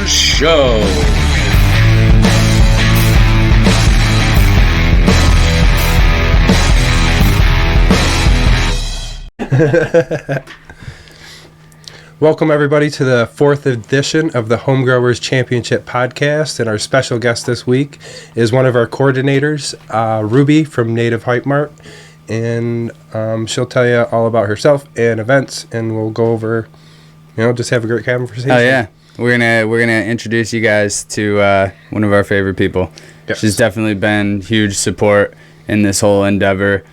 show. Welcome everybody to the 4th edition of the Home Growers Championship podcast, and our special guest this week is one of our coordinators, Ruby from Native Hype Mart, and she'll tell you all about herself and events, and we'll go over, just have a great conversation. Oh yeah, we're gonna introduce you guys to one of our favorite people. Yes. She's definitely been huge support in this whole endeavor.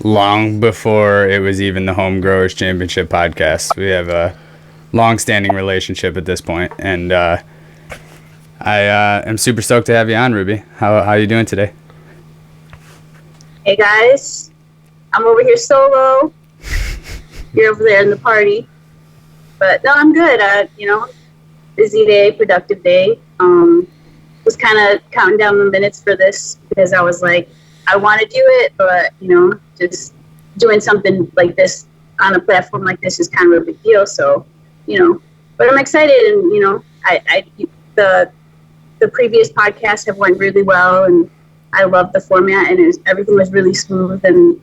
Long before it was even the Home Growers Championship podcast. We have a long-standing relationship at this point, and I am super stoked to have you on, Ruby. How are you doing today? Hey guys, I'm over here solo. You're over there in the party, but no, I'm good. Busy day, productive day. Was kind of counting down the minutes for this because I was like, I want to do it, but just doing something like this on a platform like this is kind of a big deal. So, but I'm excited, and the previous podcasts have went really well, and I love the format, and everything was really smooth, and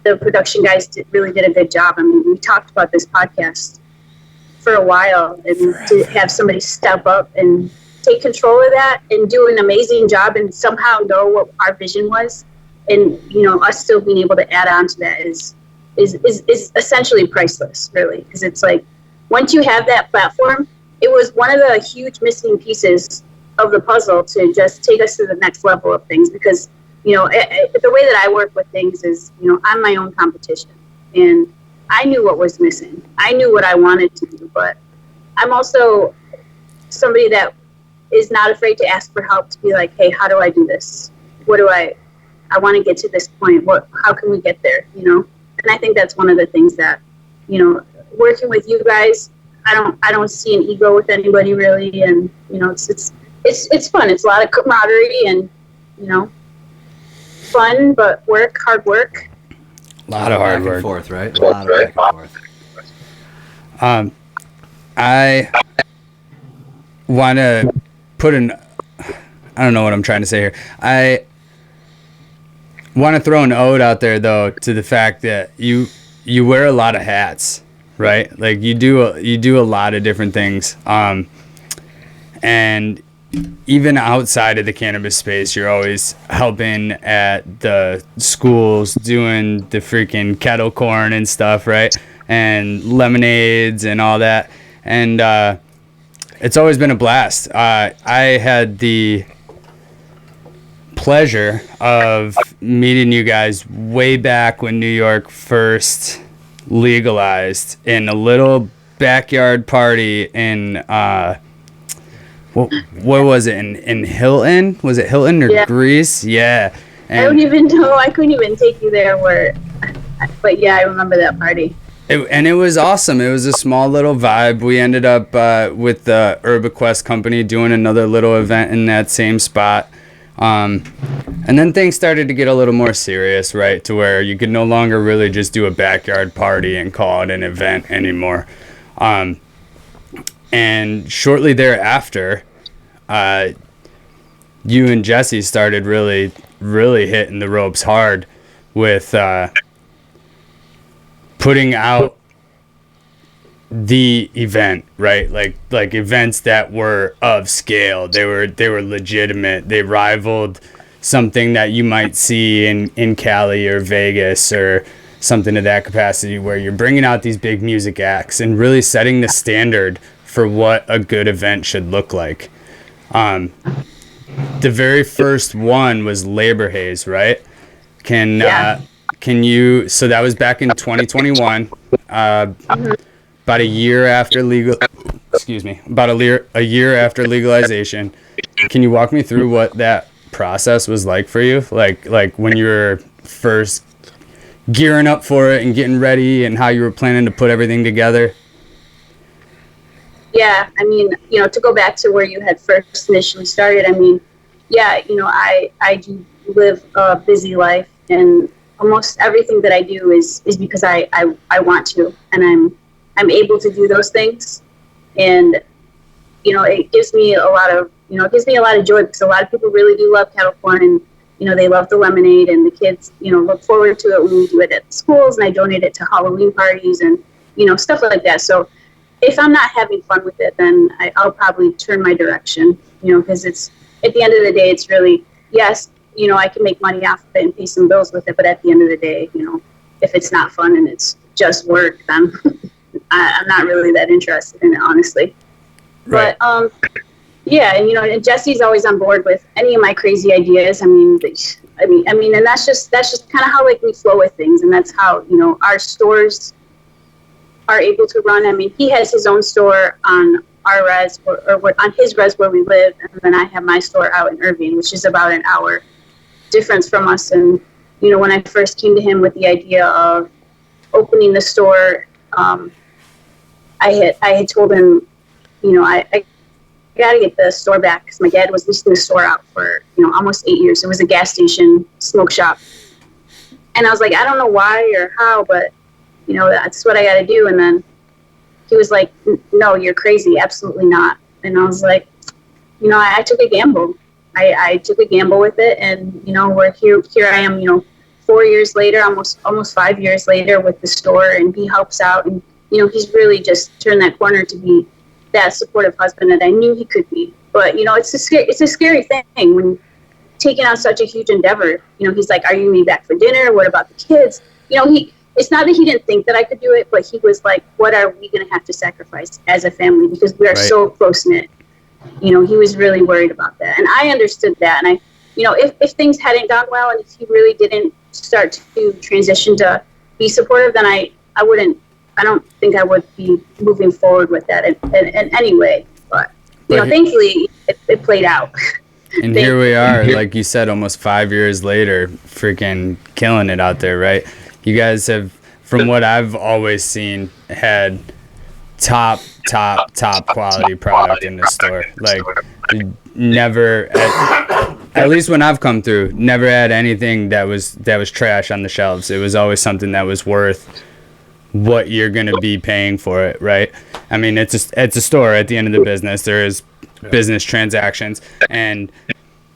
the production guys really did a good job. I mean, we talked about this podcast for a while, and to have somebody step up and take control of that and do an amazing job and somehow know what our vision was, and us still being able to add on to that is essentially priceless, really, because it's like once you have that platform, it was one of the huge missing pieces of the puzzle to just take us to the next level of things, because the way that I work with things is I'm my own competition, and I knew what was missing. I knew what I wanted to do, but I'm also somebody that is not afraid to ask for help, to be like, hey, how do I do this? I want to get to this point. How can we get there? And I think that's one of the things that, working with you guys, I don't see an ego with anybody really. And, it's fun. It's a lot of camaraderie and, fun, but hard work. A lot of hard work. Back and forth, right? A lot of back and forth. I want to I don't know what I'm trying to say here. I want to throw an ode out there, though, to the fact that you wear a lot of hats, right? Like you do a lot of different things, and even outside of the cannabis space, you're always helping at the schools, doing the freaking kettle corn and stuff, right? And lemonades and all that, and it's always been a blast. I had the pleasure of meeting you guys way back when New York first legalized in a little backyard party in what was it, in Hilton? Was it Hilton or Greece? Yeah. And I don't even know. I couldn't even take you there. But yeah, I remember that party. It was awesome. It was a small little vibe. We ended up with the UrbaQuest company doing another little event in that same spot. And then things started to get a little more serious, right? To where you could no longer really just do a backyard party and call it an event anymore. And shortly thereafter, you and Jesse started really, really hitting the ropes hard with putting out the event, right? Like events that were of scale. They were legitimate. They rivaled something that you might see in Cali or Vegas or something to that capacity, where you're bringing out these big music acts and really setting the standard for what a good event should look like. The very first one was Labor Haze, right? Can you, so that was back in 2021, about a year after a year after legalization. Can you walk me through what that process was like for you? Like when you were first gearing up for it and getting ready, and how you were planning to put everything together? Yeah, I mean, to go back to where you had first initially started, I mean, yeah, I do live a busy life, and almost everything that I do is because I want to, and I'm able to do those things. And it gives me a lot of, joy, because a lot of people really do love kettle corn, and, they love the lemonade, and the kids, look forward to it when we do it at schools, and I donate it to Halloween parties and, stuff like that. So if I'm not having fun with it, then I'll probably turn my direction, because it's, at the end of the day, it's really, yes, I can make money off of it and pay some bills with it, but at the end of the day, if it's not fun and it's just work, then I'm not really that interested in it, honestly. Right. But yeah, and and Jesse's always on board with any of my crazy ideas. I mean, and that's just kind of how like we flow with things, and that's how our stores are able to run. I mean, he has his own store on our res, or on his res where we live, and then I have my store out in Irving, which is about an hour difference from us. And when I first came to him with the idea of opening the store, I had told him, I got to get the store back, because my dad was leasing the store out for almost 8 years. It was a gas station, smoke shop, and I was like, I don't know why or how, but that's what I got to do. And then he was like, no, you're crazy, absolutely not. And I was like, I took a gamble. I took a gamble with it, and we're here I am 4 years later, almost 5 years later, with the store, and he helps out, and he's really just turned that corner to be that supportive husband that I knew he could be. But it's a scary thing when taking on such a huge endeavor. He's like, are you going to be back for dinner? What about the kids? It's not that he didn't think that I could do it, but he was like, what are we going to have to sacrifice as a family, because we are so close knit. He was really worried about that, and I understood that. And if things hadn't gone well, and if he really didn't start to transition to be supportive, then I don't think I would be moving forward with that in any way. But thankfully, it played out. And here we are, like you said, almost 5 years later, freaking killing it out there, right? You guys have, from what I've always seen, had top quality product in the store. Like, never, at least when I've come through, never had anything that was trash on the shelves. It was always something that was worth what you're going to be paying for it, right? I mean, it's a store. At the end of the business, there is business transactions, and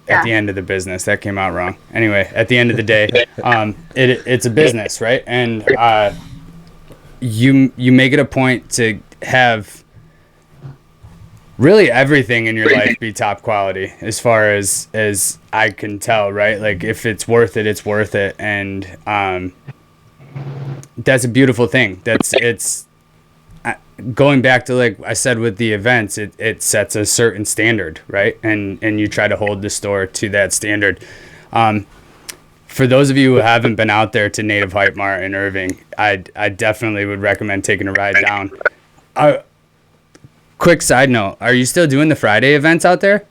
at the end of the business, that came out wrong. Anyway, at the end of the day, it's a business, right? And you make it a point to have really everything in your life be top quality, as far as I can tell, right? Like, if it's worth it, it's worth it. And that's a beautiful thing. It's going back to, like I said, with the events, it sets a certain standard, right? And you try to hold the store to that standard. For those of you who haven't been out there to Native Hype Mart in Irving, I definitely would recommend taking a ride down. Quick side note, are you still doing the Friday events out there?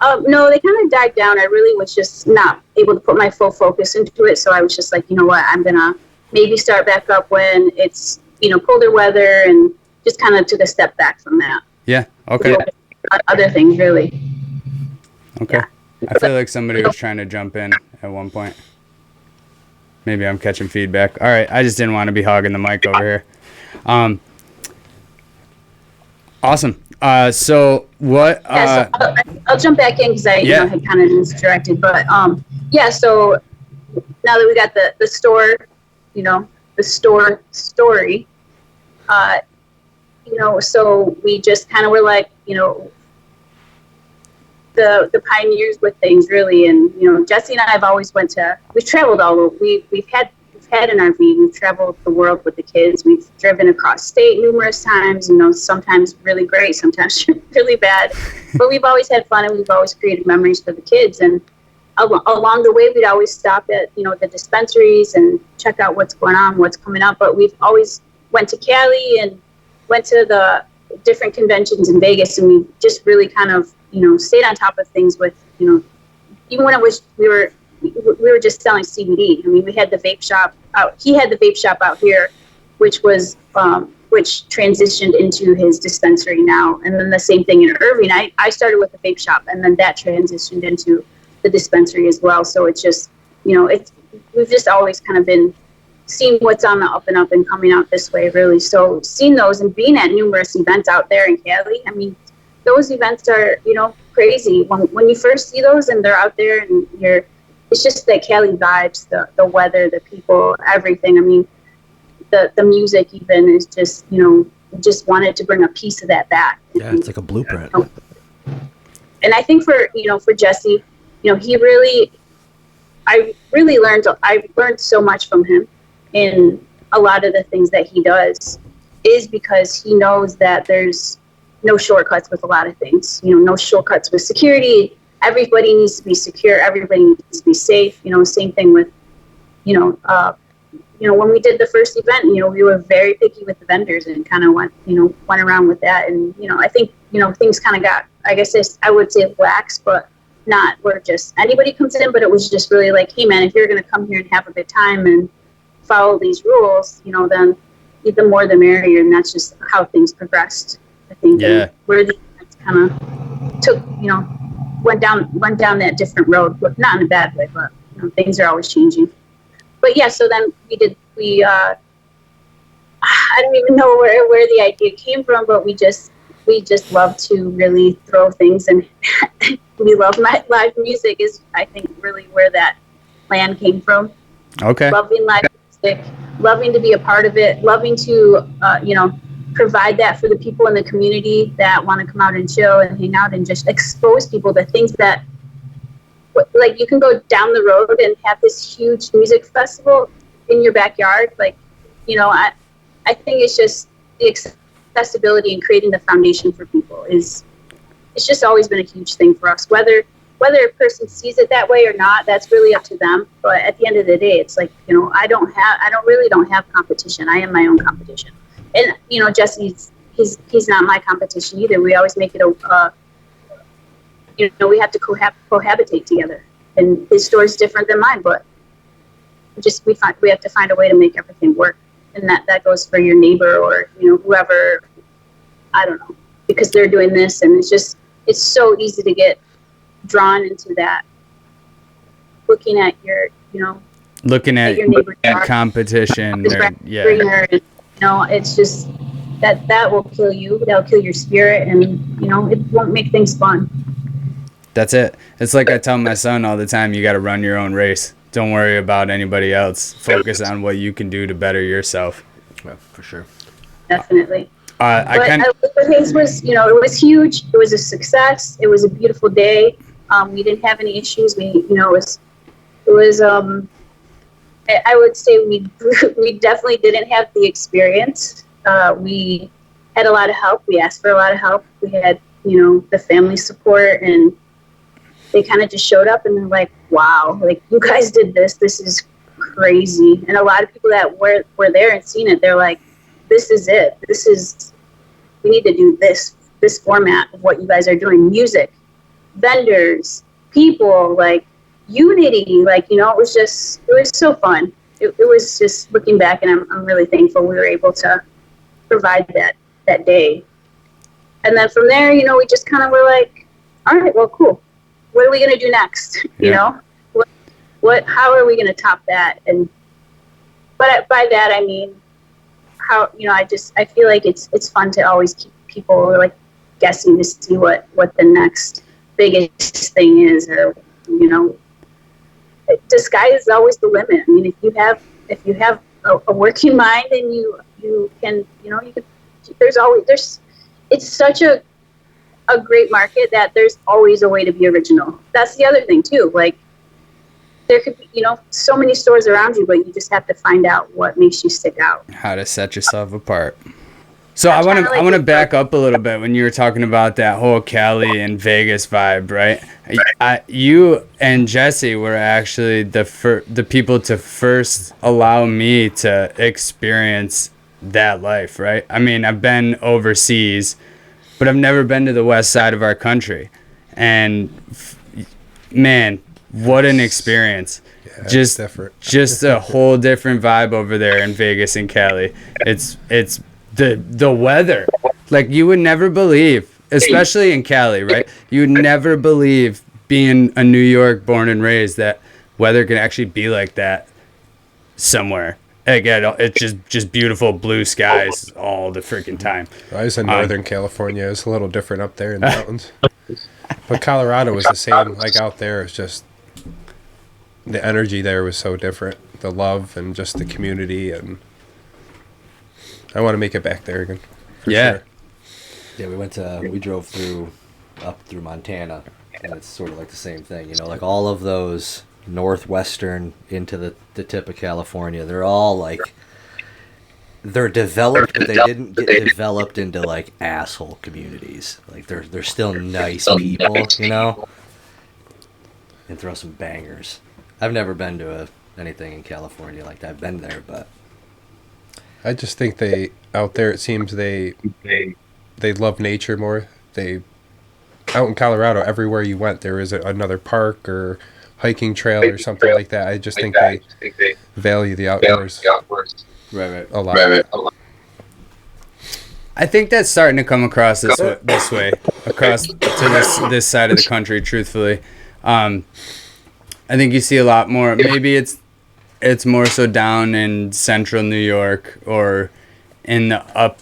No, they kind of died down. I really was just not able to put my full focus into it. So I was just like, you know what, I'm going to maybe start back up when it's, colder weather, and just kind of took a step back from that. Yeah. Okay. Other things, really. Okay. Yeah. I feel like somebody was trying to jump in at one point. Maybe I'm catching feedback. All right. I just didn't want to be hogging the mic over here. Awesome. So what? So I'll jump back in, because I had kind of misdirected. But so now that we got the store, the store story, so we just kind of were like, the pioneers with things, really. And Jesse and I have always we've traveled all over. We've had an RV. We've traveled the world with the kids. We've driven across state numerous times. Sometimes really great, sometimes really bad. But we've always had fun, and we've always created memories for the kids. And along the way, we'd always stop at the dispensaries and check out what's going on, what's coming up. But we've always went to Cali and went to the different conventions in Vegas, and we just really kind of stayed on top of things with even when it was we were just selling CBD. I mean, we had the vape shop out. He had the vape shop out here, which was which transitioned into his dispensary now. And then the same thing in Irving. I started with the vape shop, and then that transitioned into the dispensary as well. So it's just we've just always kind of been seeing what's on the up and up and coming out this way, really. So seeing those and being at numerous events out there in Cali, I mean, those events are, crazy. When you first see those and they're out there and it's just the Cali vibes, the weather, the people, everything. I mean, the music even is just, just wanted to bring a piece of that back. Yeah, it's like a blueprint. And I think for Jesse, I learned so much from him in a lot of the things that he does is because he knows that there's no shortcuts with a lot of things, no shortcuts with security. Everybody needs to be secure. Everybody needs to be safe. Same thing with, when we did the first event, we were very picky with the vendors and kind of went around with that. And, I think, things kind of got, I would say lax, but not where just anybody comes in, but it was just really like, hey man, if you're going to come here and have a good time and follow these rules, then the more the merrier. And that's just how things progressed, I think. Yeah. Where the events kind of took, went down that different road, but not in a bad way, but things are always changing. But yeah, so then I don't even know where the idea came from, but we just love to really throw things, and we love live music is, I think, really where that plan came from. Okay. Loving live music, loving to be a part of it, loving to, provide that for the people in the community that want to come out and chill and hang out and just expose people to things that, like, you can go down the road and have this huge music festival in your backyard. Like, I think it's just the accessibility and creating the foundation for people it's just always been a huge thing for us. Whether a person sees it that way or not, that's really up to them. But at the end of the day, it's like, I don't have competition. I am my own competition. And, Jesse's, he's not my competition either. We always make it we have to cohabitate together. And his store is different than mine, but we have to find a way to make everything work. And that goes for your neighbor or, whoever, I don't know, because they're doing this. And it's so easy to get drawn into that. Looking at your neighbor's competition. Yeah. It's just that will kill you. That'll kill your spirit, and it won't make things fun. That's it. It's like I tell my son all the time, you got to run your own race. Don't worry about anybody else. Focus on what you can do to better yourself. Yeah, for sure. Definitely. His was, it was huge. It was a success. It was a beautiful day. We didn't have any issues. It was I would say we definitely didn't have the experience. We had a lot of help. We asked for a lot of help. We had, the family support, and they kind of just showed up and they're like, wow, like, you guys did this. This is crazy. And a lot of people that were there and seen it, they're like, this is it. We need to do this format of what you guys are doing. Music, vendors, people, like, unity, like, it was so fun. It was just, looking back, and I'm really thankful we were able to provide that day. And then from there, we just kind of were like, all right, well, cool. What are we going to do next? Yeah. How are we going to top that? And, but by that, I mean, how, I feel like it's fun to always keep people like guessing to see what the next biggest thing is, or, the sky is always the limit. I mean, if you have a working mind, and you can, it's such a great market that there's always a way to be original. That's the other thing too. Like, there could be, so many stores around you, but you just have to find out what makes you stick out. How to set yourself apart. So I want to back up a little bit when you were talking about that whole Cali and Vegas vibe, right? You and Jesse were actually the people to first allow me to experience that life, right? I mean, I've been overseas, but I've never been to the west side of our country. And man, what an experience. Yeah, just different. Just a whole different vibe over there in Vegas and Cali. It's the weather, like, you would never believe, especially in Cali, right? You would never believe, being a New York born and raised, that weather can actually be like that somewhere. again, it's just beautiful blue skies all the freaking time. I was in Northern California. It's a little different up there in the mountains. But Colorado was the same. Like out there, it's just the energy there was so different. The love and just the community, and I want to make it back there again. For Yeah. sure. Yeah, we drove up through Montana, and it's sort of like the same thing. You know, like all of those northwestern into the tip of California, they're all like, they're developed, but they didn't get developed into like asshole communities. Like they're still nice people, you know, and throw some bangers. I've never been to anything in California like that. I've been there, but I just think out there, it seems they love nature more. Out in Colorado, everywhere you went, there is another park or hiking trail or something like that. I just think they value the outdoors. right. A lot. I think that's starting to come across this way across to this side of the country. Truthfully, I think you see a lot more. Maybe it's more so down in central New York or in the up,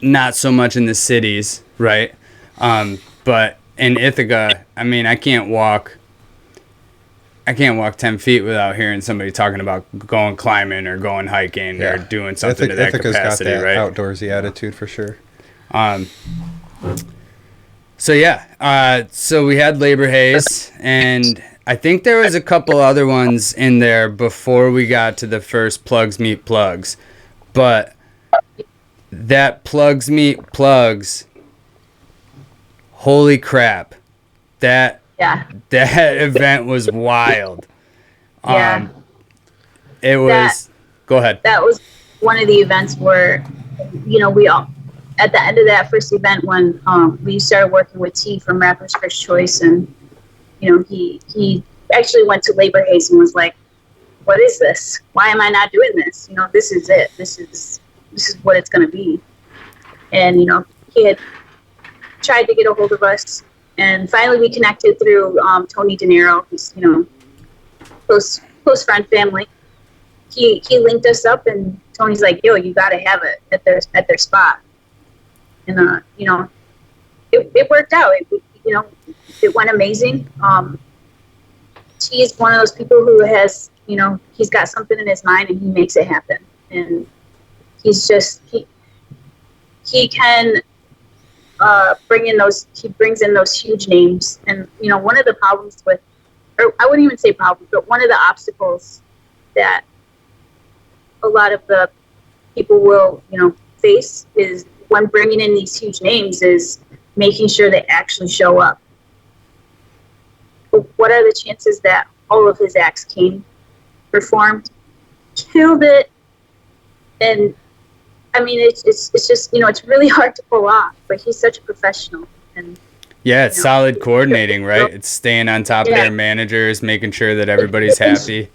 not so much in the cities, right? But in Ithaca, I mean, I can't walk 10 feet without hearing somebody talking about going climbing or going hiking or doing something to that Ithaca's capacity, got that right? outdoorsy attitude for sure. So yeah, so we had Labor Haze, and I think there was a couple other ones in there before we got to the first Plugs Meet Plugs, but that Plugs Meet Plugs, holy crap, that event was wild. Yeah. It was. Go ahead. That was one of the events where, you know, we all, at the end of that first event when we started working with T from Rapper's First Choice, and you know, he actually went to Labor Haze and was like, what is this? Why am I not doing this? You know, this is it. This is what it's going to be. And, you know, he had tried to get a hold of us, and finally we connected through Tony De Niro, who's, you know, close friend, family. He linked us up, and Tony's like, yo, you got to have it at their spot. And, you know, it worked out. You know, it went amazing. He's one of those people who has, you know, he's got something in his mind and he makes it happen. And he's just, he can he brings in those huge names. And, you know, one of the problems with, or I wouldn't even say problems, but one of the obstacles that a lot of the people will, you know, face is when bringing in these huge names is making sure they actually show up. But what are the chances that all of his acts came, performed, killed it? And I mean, it's just, you know, it's really hard to pull off, but he's such a professional. And yeah, it's solid coordinating, right? It's staying on top of their managers, making sure that everybody's happy.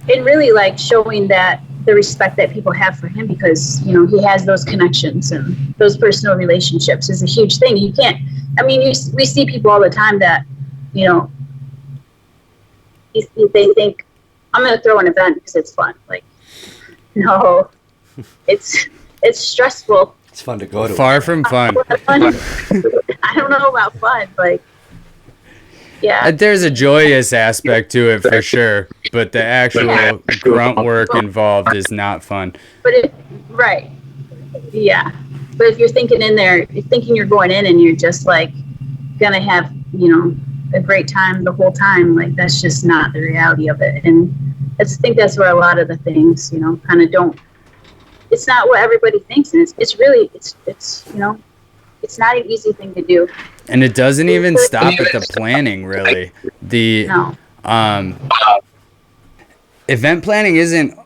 And really, like, showing that the respect that people have for him, because, you know, he has those connections and those personal relationships is a huge thing. You can't, I mean, we see people all the time that, you know, they think, I'm going to throw an event because it's fun. Like, no, it's stressful. It's fun to go to. Far from fun. I don't know about fun, like, yeah. There's a joyous aspect to it for sure, but the actual grunt work involved is not fun. But right, yeah. But if you're thinking in there, you're thinking you're going in and you're just like gonna have, you know, a great time the whole time, like that's just not the reality of it. And I think that's where a lot of the things, you know, kind of don't. It's not what everybody thinks, and it's really you know, it's not an easy thing to do. And it doesn't even stop at the planning, really. The event planning isn't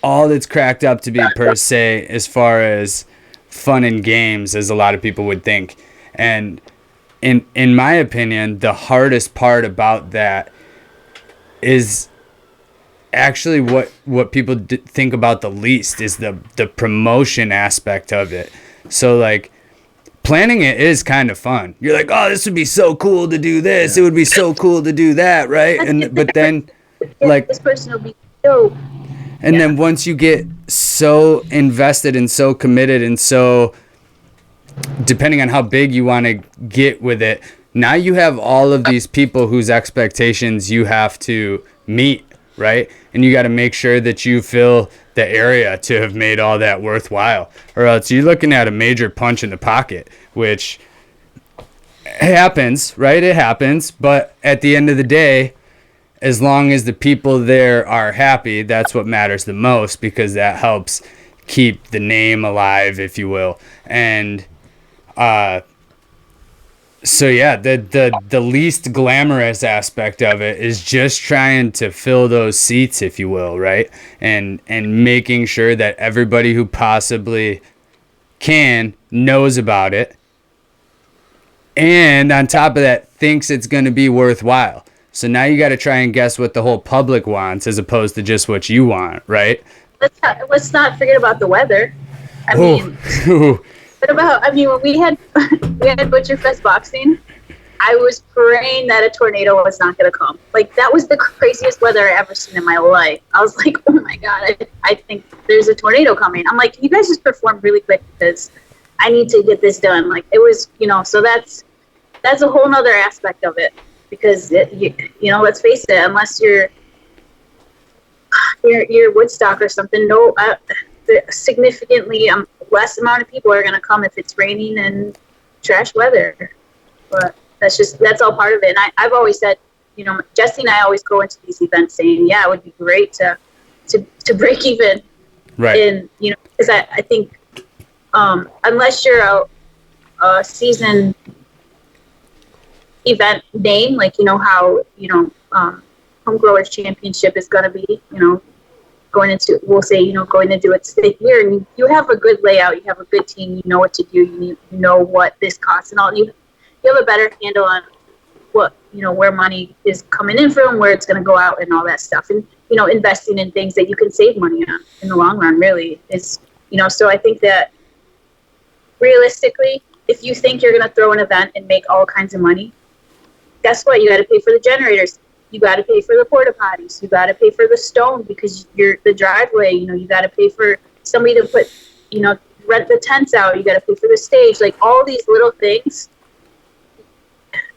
all that's cracked up to be per se, as far as fun and games as a lot of people would think. And in my opinion, the hardest part about that is actually what people think about the least is the promotion aspect of it. So like, planning it is kind of fun. You're like, oh, this would be so cool to do this. It would be so cool to do that, right? But then, like, this person will be so. And then once you get so invested and so committed and so, depending on how big you want to get with it, now you have all of these people whose expectations you have to meet, right? And you got to make sure that you fill the area to have made all that worthwhile, or else you're looking at a major punch in the pocket, which happens, right? It happens. But at the end of the day, as long as the people there are happy, that's what matters the most, because that helps keep the name alive, if you will. And so yeah, the least glamorous aspect of it is just trying to fill those seats, if you will, right? And making sure that everybody who possibly can knows about it, and on top of that, thinks it's going to be worthwhile. So now you got to try and guess what the whole public wants as opposed to just what you want, right? Let's not forget about the weather. I mean, what about? I mean, when we had Butcherfest boxing, I was praying that a tornado was not going to come. Like, that was the craziest weather I ever seen in my life. I was like, oh my god, I think there's a tornado coming. I'm like, can you guys just perform really quick, because I need to get this done. Like, it was, so that's a whole nother aspect of it. Because let's face it, unless you're Woodstock or something, significantly less amount of people are going to come if it's raining and trash weather. But that's all part of it. And I've always said, Jesse and I always go into these events saying, yeah, it would be great to break even, right? And because I think unless you're a season event name, like how Home Growers Championship is going to be, going into, we'll say, going into its fifth year, and you have a good layout, you have a good team, you know what to do, you know what this costs, and all, you have a better handle on what, where money is coming in from, where it's going to go out, and all that stuff, and investing in things that you can save money on in the long run really is, so I think that realistically, if you think you're going to throw an event and make all kinds of money, guess what? You got to pay for the generators. You got to pay for the porta potties. You got to pay for the stone because you're the driveway. You got to pay for somebody to put, rent the tents out. You got to pay for the stage. Like, all these little things.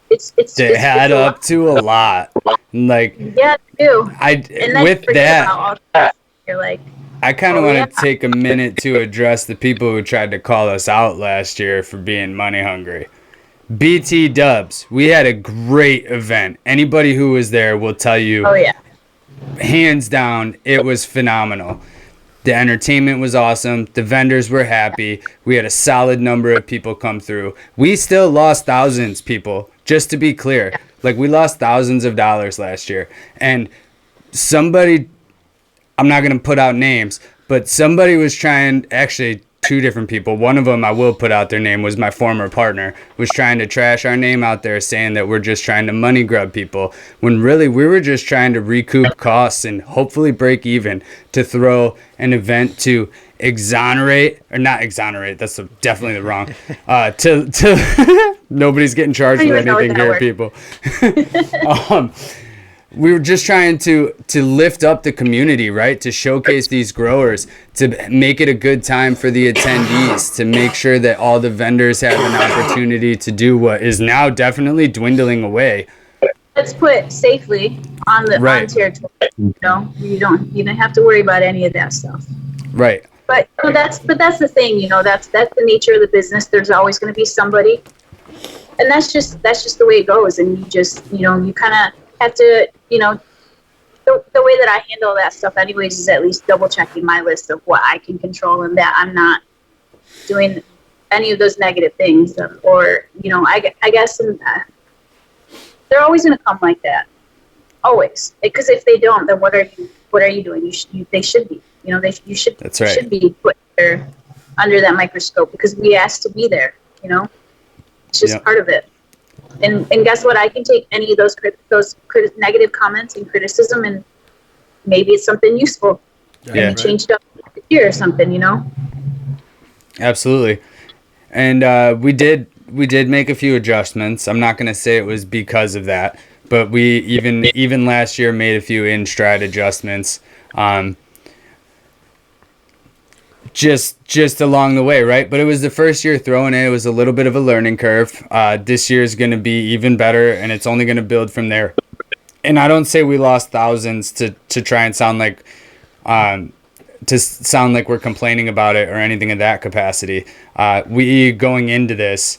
It's add up to a lot. Like, yeah, they do. With that, you're like, I kind of want to take a minute to address the people who tried to call us out last year for being money hungry. BT Dubs, we had a great event. Anybody who was there will tell you, hands down, it was phenomenal. The entertainment was awesome. The vendors were happy. We had a solid number of people come through. We still lost thousands, people, just to be clear. Like, we lost thousands of dollars last year. And somebody, I'm not going to put out names, but somebody was trying, actually, two different people. One of them, I will put out their name, was my former partner, was trying to trash our name out there, saying that we're just trying to money grub people, when really we were just trying to recoup costs and hopefully break even to throw an event to exonerate, or not exonerate, that's definitely the wrong, to nobody's getting charged for anything here, people. We were just trying to lift up the community, right? To showcase these growers, to make it a good time for the attendees, to make sure that all the vendors have an opportunity to do what is now definitely dwindling away. Let's put safely on the on territory. You don't have to worry about any of that stuff. Right. But that's the thing. That's the nature of the business. There's always going to be somebody, and that's just the way it goes. And you just you kind of have to, the way that I handle that stuff anyways is at least double checking my list of what I can control and that I'm not doing any of those negative things. Or, I guess they're always going to come like that. Always. Because if they don't, then what are you doing? They should be, you should, That's right. should be put under that microscope because we asked to be there, it's just part of it. And guess what? I can take any of those negative comments and criticism, and maybe it's something useful. Yeah, change it up here or something, Absolutely. And we did make a few adjustments. I'm not going to say it was because of that, but we even last year made a few in-stride adjustments. just along the way, right? But it was the first year throwing it. It was a little bit of a learning curve. This year is going to be even better, and it's only going to build from there. And I don't say we lost thousands to try and sound like we're complaining about it or anything of that capacity. We going into this,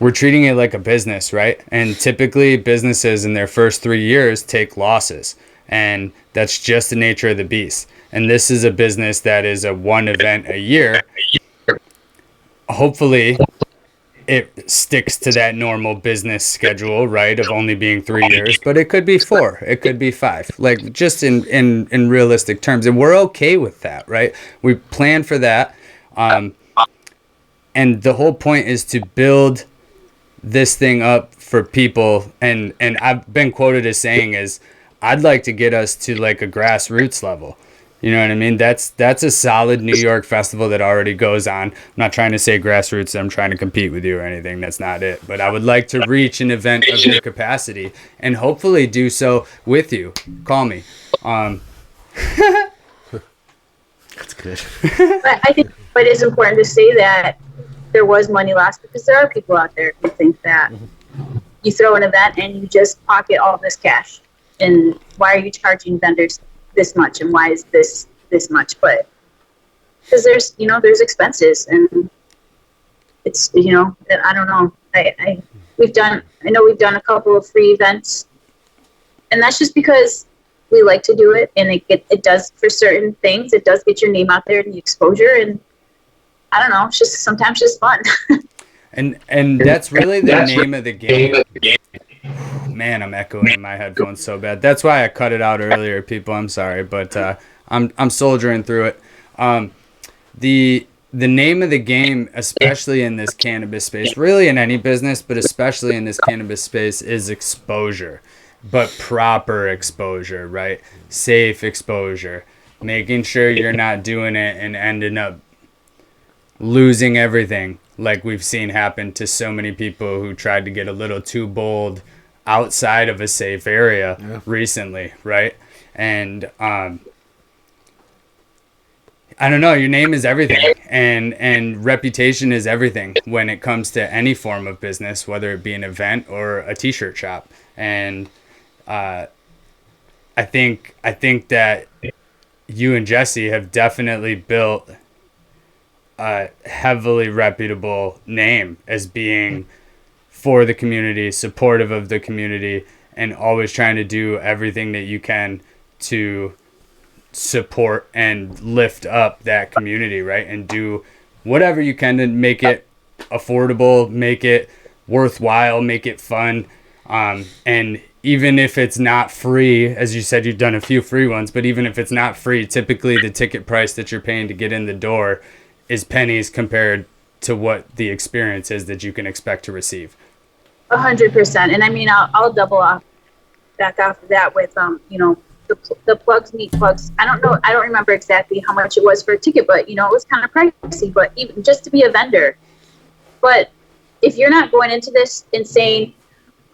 we're treating it like a business, right? And typically businesses in their first 3 years take losses, and that's just the nature of the beast. And this is a business that is a one event a year. Hopefully it sticks to that normal business schedule, right, of only being 3 years, but it could be 4, it could be 5, like just in realistic terms. And we're okay with that, right? We plan for that. And the whole point is to build this thing up for people. And I've been quoted as saying is, I'd like to get us to like a grassroots level. You know what I mean? That's a solid New York festival that already goes on. I'm not trying to say grassroots. I'm trying to compete with you or anything. That's not it. But I would like to reach an event of your capacity and hopefully do so with you. Call me. That's good. But I think it is important to say that there was money lost, because there are people out there who think that you throw an event and you just pocket all this cash. And why are you charging vendors this much, and why is this much? But because there's expenses, and it's I don't know. We've done a couple of free events, and that's just because we like to do it, and it does for certain things. It does get your name out there and the exposure, and I don't know. It's just sometimes just fun. And that's really the name of the game. Man, I'm echoing in my headphones so bad. That's why I cut it out earlier, people. I'm sorry, but I'm soldiering through it. The name of the game, especially in this cannabis space, really in any business, but especially in this cannabis space, is exposure, but proper exposure, right? Safe exposure, making sure you're not doing it and ending up losing everything, like we've seen happen to so many people who tried to get a little too bold outside of a safe area recently, right? And I don't know, your name is everything, and reputation is everything when it comes to any form of business, whether it be an event or a t-shirt shop. And I think that you and Jesse have definitely built a heavily reputable name as being for the community, supportive of the community, and always trying to do everything that you can to support and lift up that community, right? And do whatever you can to make it affordable, make it worthwhile, make it fun. And even if it's not free, as you said, you've done a few free ones, but even if it's not free, typically the ticket price that you're paying to get in the door is pennies compared to what the experience is that you can expect to receive. 100%. And I mean, I'll back off of that with, the plugs meet plugs. I don't remember exactly how much it was for a ticket, but, it was kind of pricey, but even just to be a vendor. But if you're not going into this and saying,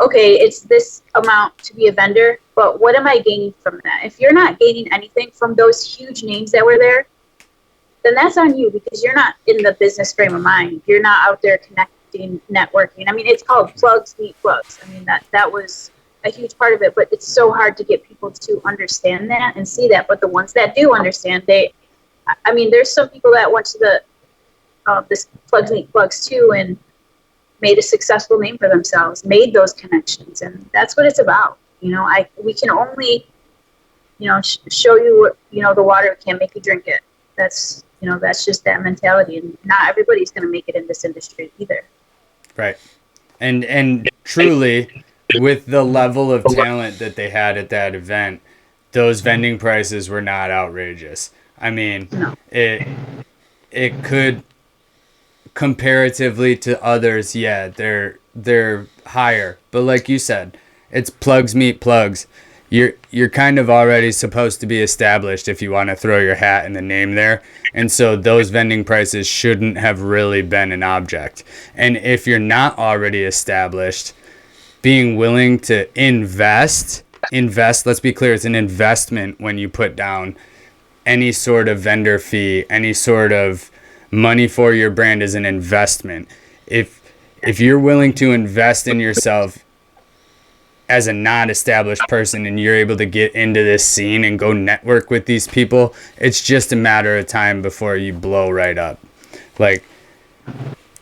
okay, it's this amount to be a vendor, but what am I gaining from that? If you're not gaining anything from those huge names that were there, then that's on you, because you're not in the business frame of mind. You're not out there connecting, networking. I mean, it's called plugs meet plugs. I mean, that was a huge part of it, but it's so hard to get people to understand that and see that. But the ones that do understand, there's some people that went to the this plugs meet plugs too and made a successful name for themselves, made those connections, and that's what it's about. We can only, show you, the water, can't make you drink it. That's just that mentality, and not everybody's going to make it in this industry either. Right. And truly, with the level of talent that they had at that event, those vending prices were not outrageous. I mean, No. it could, comparatively to others, yeah, they're higher. But like you said, it's plugs meet plugs. You're kind of already supposed to be established if you want to throw your hat in the name there. And so those vending prices shouldn't have really been an object. And if you're not already established, being willing to invest, let's be clear, it's an investment when you put down any sort of vendor fee, any sort of money for your brand is an investment. If you're willing to invest in yourself as a non-established person and you're able to get into this scene and go network with these people, it's just a matter of time before you blow right up. Like,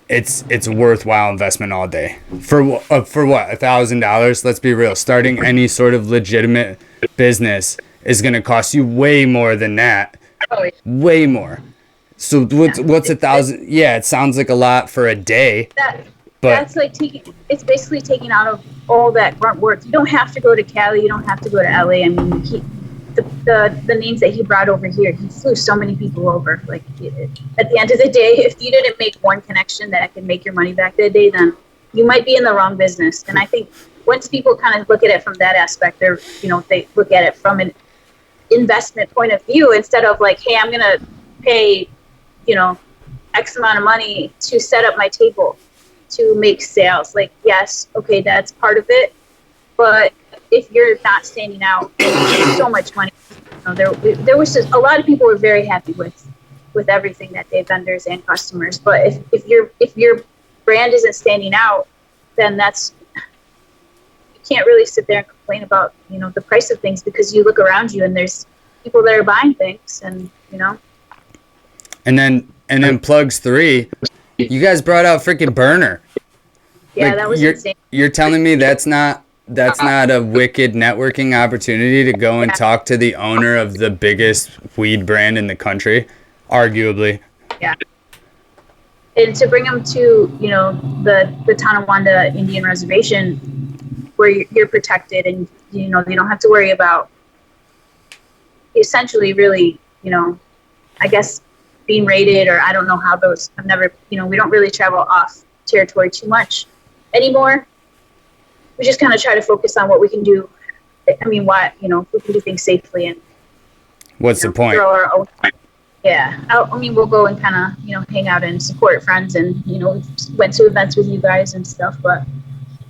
it's a worthwhile investment all day. For what? $1,000? Let's be real. Starting any sort of legitimate business is going to cost you way more than that. Way more. So what's 1,000? Yeah, it sounds like a lot for a day. That's like it's basically taking out of all that grunt work. You don't have to go to Cali. You don't have to go to LA. I mean, the names that he brought over here, he flew so many people over. Like, at the end of the day, if you didn't make one connection that could make your money back that day, then you might be in the wrong business. And I think once people kind of look at it from that aspect, they look at it from an investment point of view instead of like, hey, I'm gonna pay, X amount of money to set up my table to make sales. Like, yes, okay, that's part of it, but if you're not standing out, so much money. There was just a lot of people were very happy with everything that they vendors and customers. But if your brand isn't standing out, then you can't really sit there and complain about the price of things, because you look around you and there's people that are buying things, and And then plugs 3. You guys brought out freaking Burner. Yeah, that was insane. You're telling me that's not a wicked networking opportunity to go and talk to the owner of the biggest weed brand in the country, arguably. Yeah. And to bring them to, the Tonawanda Indian Reservation, where you're protected and, you don't have to worry about essentially really, I guess being raided, or I don't know how those, I've never, we don't really travel off territory too much anymore. We just kind of try to focus on what we can do. I mean, if we can do things safely and what's the point? Throw our own, yeah. We'll go and kind of, hang out and support friends, and, went to events with you guys and stuff. But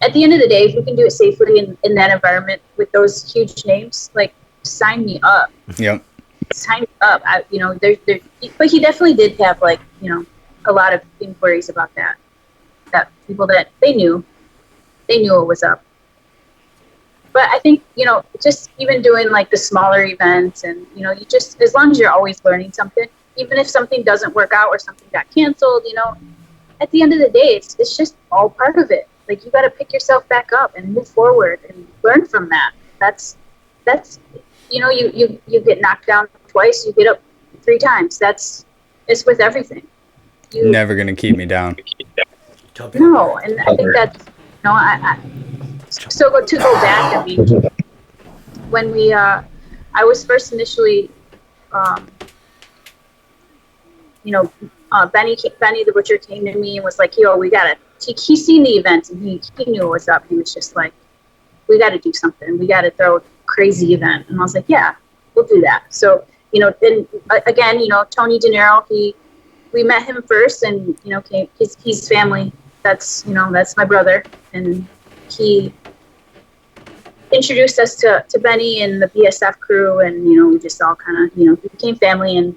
at the end of the day, if we can do it safely in that environment with those huge names, like, sign me up. Yep. Sign me up. But he definitely did have, like, a lot of inquiries about that people that they knew what was up. But I think, just even doing like the smaller events, and, you just, as long as you're always learning something, even if something doesn't work out or something got canceled, at the end of the day, it's just all part of it. Like, you got to pick yourself back up and move forward and learn from that. That's, you get knocked down twice, you get up 3 times. It's with everything. Never going to keep me down. No, and I think that's, so to go back, I mean, when I was first initially, Benny the butcher came to me and was like, yo, he's seen the events and he knew what was up. He was just like, we got to do something. We got to throw a crazy event. And I was like, yeah, we'll do that. So, then again, Tony De Niro, we met him first, and, he's family. That's my brother, and he introduced us to Benny and the BSF crew, and we just all kind of became family and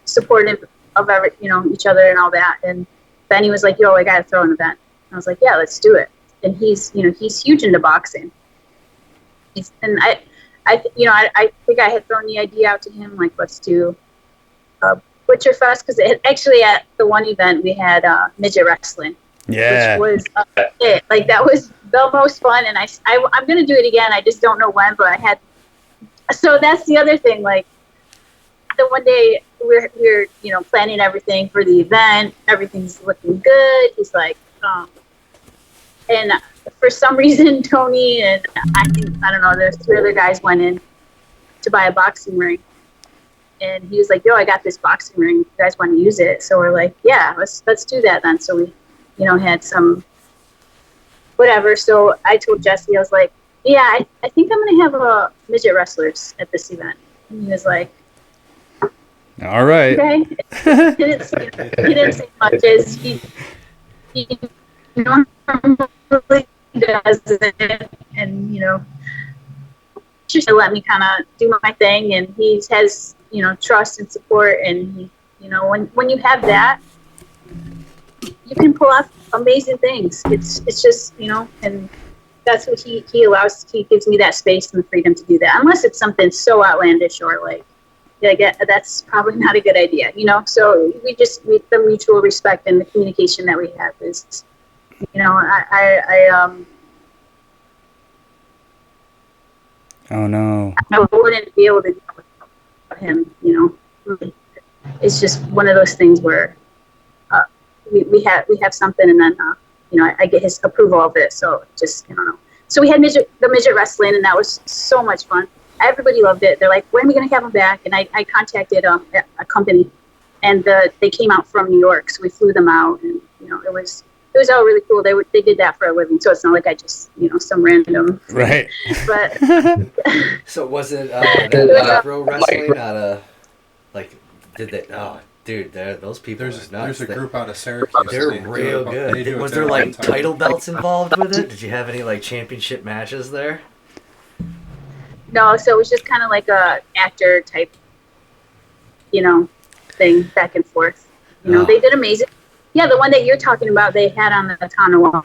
supportive of each other and all that. And Benny was like, yo, I gotta throw an event. And I was like, yeah, let's do it. And he's huge into boxing. I think I had thrown the idea out to him, like, let's do Butcher Fest, because actually at the one event we had midget wrestling. Yeah. Which was it. Like, that was the most fun, and I'm going to do it again. I just don't know when, but so that's the other thing. Like, the one day we're planning everything for the event. Everything's looking good. He's like, and for some reason, Tony and I don't know, there's 3 other guys went in to buy a boxing ring. And he was like, yo, I got this boxing ring. You guys want to use it? So we're like, yeah, let's do that then. So we, had some whatever. So I told Jesse, I was like, yeah, I think I'm going to have midget wrestlers at this event. And he was like, all right. Okay. He didn't say much, as he normally does it. And, just to let me kind of do my thing. And he has, trust and support, and You know, when you have that, you can pull off amazing things. It's just, you know, and that's what he gives me that space and the freedom to do that. Unless it's something so outlandish or like that's probably not a good idea, you know. So the mutual respect and the communication that we have is, you know, Oh no. I wouldn't be able to do it without him, you know. It's just one of those things where we have something, and then you know, I get his approval of it. So just, I don't know. So we had the midget wrestling, and that was so much fun. Everybody loved it. They're like, when are we gonna have him back? And I contacted a company, and they came out from New York, so we flew them out, and you know, it was all really cool. They did that for a living, so it's not like I just, you know, some random Right. But So was it that micro wrestling out of like? Did they? Oh, dude, those people. There's a group out of Syracuse. They're real good. Was there like title belts involved with it? Did you have any like championship matches there? no, so it was just kind of like a actor type, you know, thing back and forth. You know, they did amazing. Yeah, the one that you're talking about, they had on the Tonawanda.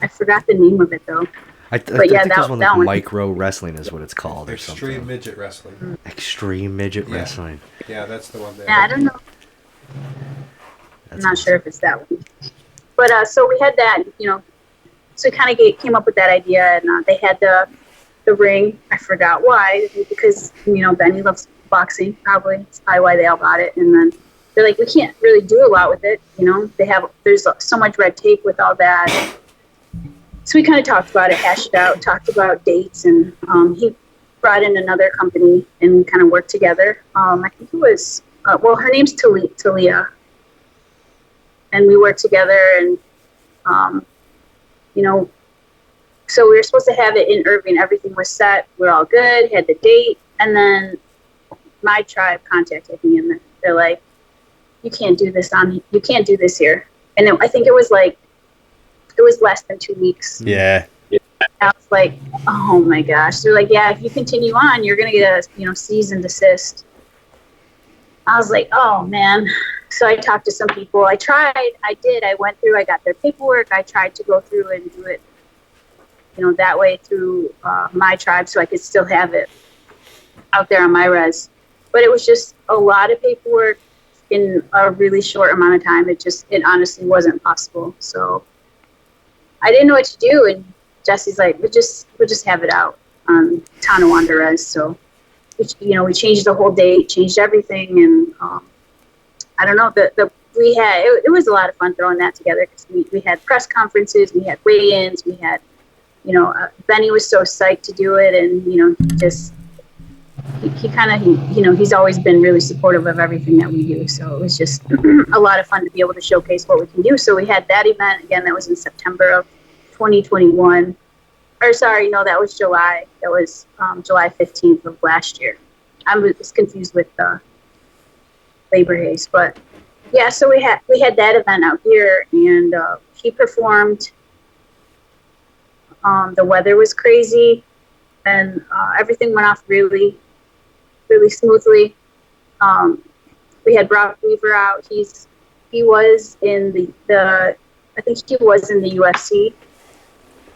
I forgot the name of it though. I think there's one like micro wrestling is what it's called, or something. Extreme midget wrestling. Extreme midget wrestling. Yeah, that's the one. Yeah, I don't know. I'm not sure if it's that one. But so we had that, you know. So we kind of came up with that idea, and they had the ring. I forgot why, because, you know, Benny loves boxing. Probably that's probably why they all bought it. And then they're like, we can't really do a lot with it, you know. There's so much red tape with all that. So we kind of talked about it, hashed it out, talked about dates, and he brought in another company and we kind of worked together. I think it was, her name's Talia. And we worked together, and, you know, so we were supposed to have it in Irving. Everything was set. We're all good, had the date. And then my tribe contacted me, and they're like, you can't do this here. And I think it was less than 2 weeks. Yeah. I was like, oh my gosh. They're like, yeah, if you continue on, you're going to get a, you know, cease and desist. I was like, oh man. So I talked to some people. I went through, I got their paperwork. I tried to go through and do it, you know, that way through my tribe, so I could still have it out there on my res. But it was just a lot of paperwork in a really short amount of time. It honestly wasn't possible. So I didn't know what to do, and Jesse's like, we'll just have it out on Tonawanda res. So, you know, we changed the whole date, changed everything, and I don't know. It was a lot of fun throwing that together, because we had press conferences, we had weigh-ins, we had, you know, Benny was so psyched to do it, and you know, just he you know, he's always been really supportive of everything that we do. So it was just a lot of fun to be able to showcase what we can do. So we had that event again. That was in September of 2021. Or sorry, no, that was July. That was July 15th of last year. I was confused with Labor Days, but yeah. So we had that event out here, and he performed. The weather was crazy, and everything went off really, really smoothly. We had Brock Weaver out. He was in the I think he was in the UFC.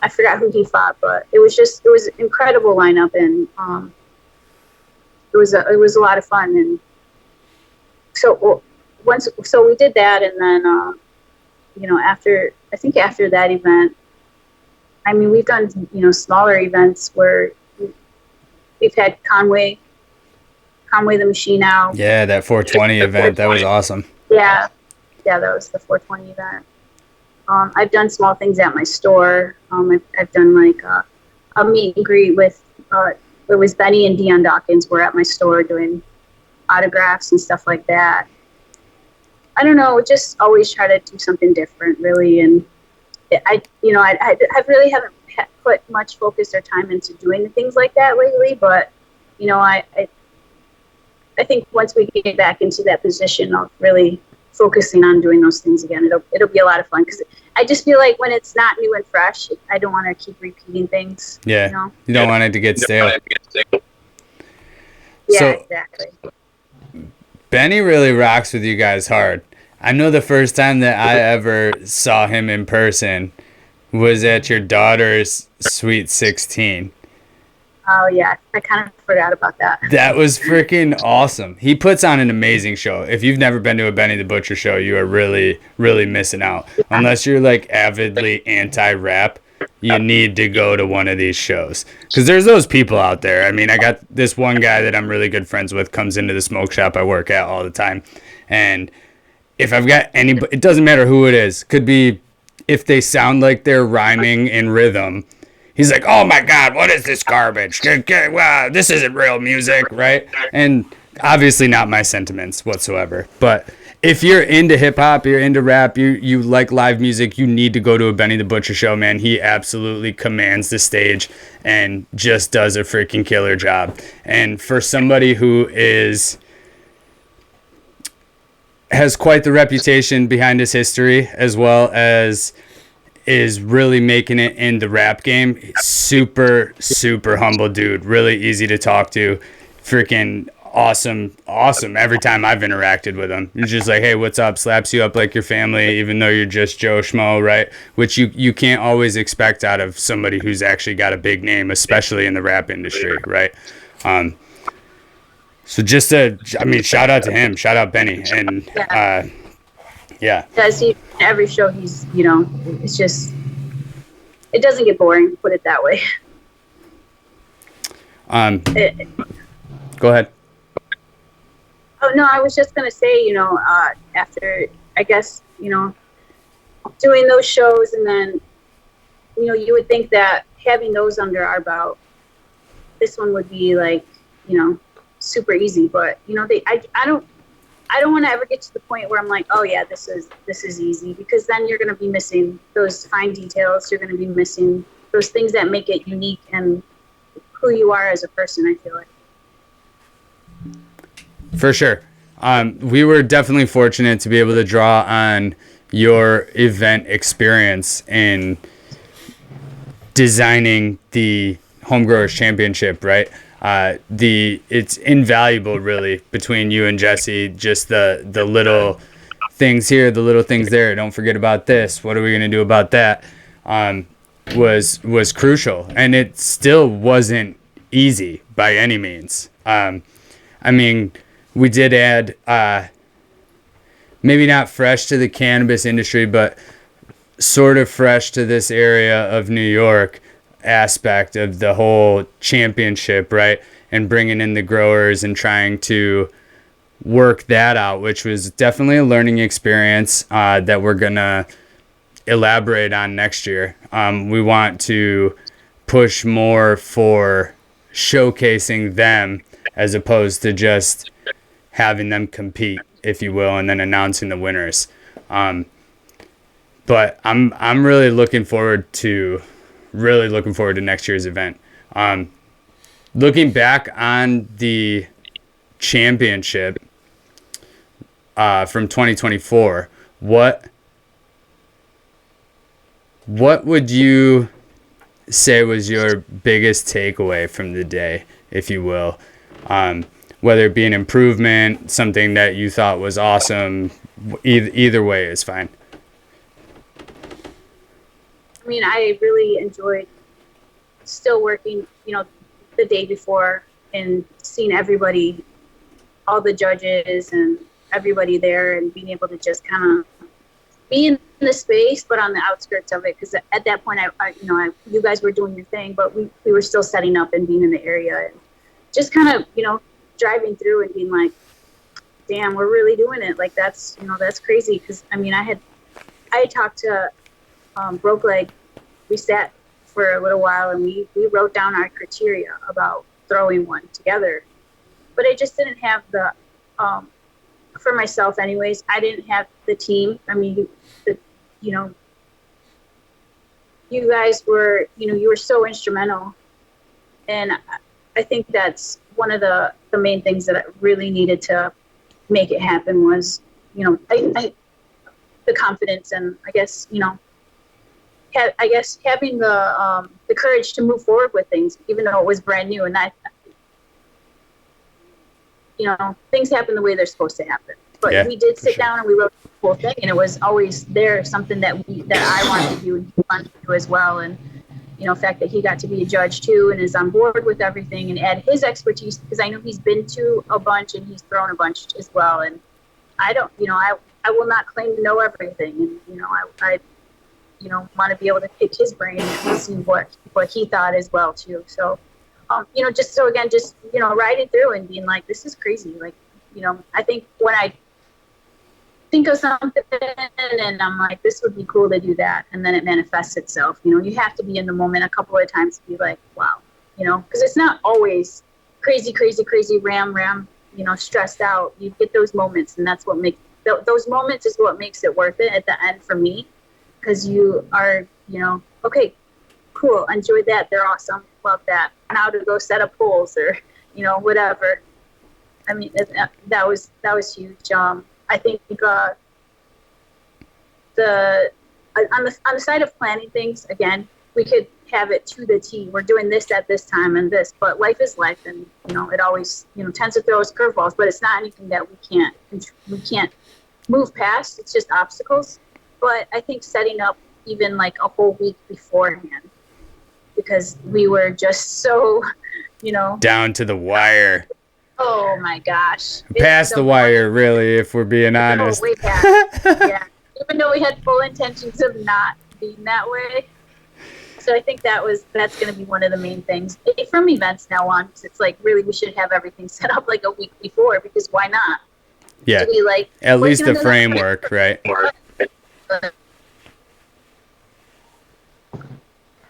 I forgot who he fought, but it was an incredible lineup, and it was a lot of fun. And so we did that, and then you know, after that event, I mean, we've done, you know, smaller events where we've had Conway the Machine out. Yeah, that 420 event, that was awesome. Yeah, that was the 420 event. I've done small things at my store. I've done like a meet and greet with, it was Benny and Deion Dawkins were at my store doing autographs and stuff like that. I don't know, just always try to do something different, really. And I really haven't put much focus or time into doing things like that lately, but you know, I think once we get back into that position of really focusing on doing those things again, it'll be a lot of fun, because I just feel like when it's not new and fresh, I don't want to keep repeating things. Yeah, you don't want it to get stale. Yeah, So, exactly. Benny really rocks with you guys hard. I know the first time that I ever saw him in person was at your daughter's Sweet 16. Oh yeah, I kind of forgot about that. That was freaking awesome. He puts on an amazing show. If you've never been to a Benny the Butcher show, you are really, really missing out. Unless you're like avidly anti-rap, you need to go to one of these shows. Because there's those people out there. I mean, I got this one guy that I'm really good friends with, comes into the smoke shop I work at all the time. And if I've got anybody, it doesn't matter who it is. Could be if they sound like they're rhyming in rhythm. He's like, oh my God, what is this garbage? Wow, this isn't real music, right? And obviously not my sentiments whatsoever. But if you're into hip hop, you're into rap, you like live music, you need to go to a Benny the Butcher show, man. He absolutely commands the stage and just does a freaking killer job. And for somebody who has quite the reputation behind his history, as well as is really making it in the rap game. Super, super humble dude. Really easy to talk to. Freaking awesome every time I've interacted with him. He's just like, hey, what's up? Slaps you up like your family, even though you're just Joe Schmo, right? Which you can't always expect out of somebody who's actually got a big name, especially in the rap industry, right? So shout out to him. Shout out Benny. And yeah. Does he every show? He's it's just it doesn't get boring. Put it that way. Go ahead. Oh no, I was just gonna say, after I guess doing those shows, and then you would think that having those under our belt, this one would be like super easy, but I don't want to ever get to the point where I'm like, oh yeah, this is easy, because then you're going to be missing those fine details. You're going to be missing those things that make it unique and who you are as a person, I feel like. For sure. We were definitely fortunate to be able to draw on your event experience in designing the Homegrowers Championship, right? It's invaluable, really, between you and Jesse. Just the little things here, the little things there. Don't forget about this. What are we gonna do about that? Was crucial, and it still wasn't easy by any means. I mean, we did add maybe not fresh to the cannabis industry, but sort of fresh to this area of New York aspect of the whole championship, right? And bringing in the growers and trying to work that out, which was definitely a learning experience that we're gonna elaborate on next year. We want to push more for showcasing them as opposed to just having them compete, if you will, and then announcing the winners. But I'm really looking forward to next year's event. Looking back on the championship from 2024, what would you say was your biggest takeaway from the day, if you will? Whether it be an improvement, something that you thought was awesome, either way is fine. I mean, I really enjoyed still working, the day before and seeing everybody, all the judges and everybody there, and being able to just kind of be in the space, but on the outskirts of it. Because at that point, you guys were doing your thing, but we were still setting up and being in the area, and just kind of, driving through and being like, damn, we're really doing it. Like, that's crazy. Because I mean, I had talked to Broke Leg. We sat for a little while and we wrote down our criteria about throwing one together, but I just didn't have the for myself anyways, I didn't have the team. I mean, you guys were, you were so instrumental, and I think that's one of the main things that I really needed to make it happen was, the confidence, and I guess, having the courage to move forward with things, even though it was brand new. And things happen the way they're supposed to happen. But we did sit down and we wrote the whole thing, and it was always there, something that I wanted to do and he wanted to do as well. And the fact that he got to be a judge too and is on board with everything and add his expertise, because I know he's been to a bunch and he's thrown a bunch as well. And I don't, I will not claim to know everything, and I want to be able to pick his brain and see what he thought as well too. So, just riding through and being like, this is crazy. Like, I think when I think of something and I'm like, this would be cool to do that, and then it manifests itself. You have to be in the moment a couple of times to be like, wow, because it's not always crazy, ram, stressed out. You get those moments, and that's what makes those moments is what makes it worth it at the end for me, because you are, okay, cool, enjoyed that, they're awesome, love that. Now to go set up poles or, whatever. I mean, that was huge. I think on the side of planning things, again, we could have it to the T. We're doing this at this time and this, but life is life, and it always tends to throw us curveballs. But it's not anything that we can't move past. It's just obstacles. But I think setting up even like a whole week beforehand, because we were just so, down to the wire. Oh my gosh. Past the wire, really, if we're being honest. We had, yeah. Even though we had full intentions of not being that way. So I think that's going to be one of the main things from events now on. It's like, really, we should have everything set up like a week before, because why not? Yeah. To be like, at least the framework, right?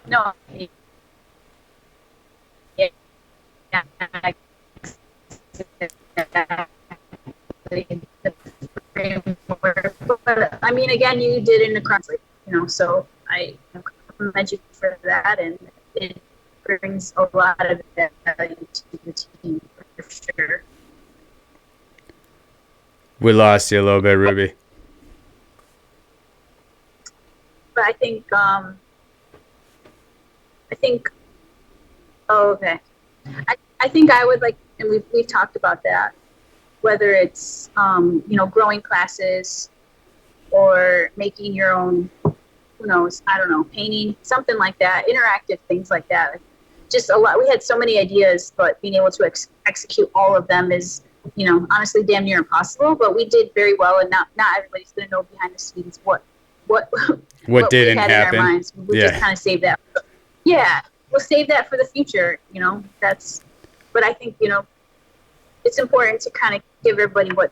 No. Yeah. But I mean, again, you did in the cross, so I commend you for that, and it brings a lot of value to the team for sure. We lost you a little bit, Ruby. But I think, oh, okay. I think I would like, and we've talked about that, whether it's, growing classes or making your own, who knows, I don't know, painting, something like that, interactive things like that. Just a lot. We had so many ideas, but being able to execute all of them is, honestly damn near impossible, but we did very well, and not everybody's going to know behind the scenes what didn't we had happen. In our minds. We'll just kind of save that. Yeah, we'll save that for the future, but I think, it's important to kind of give everybody what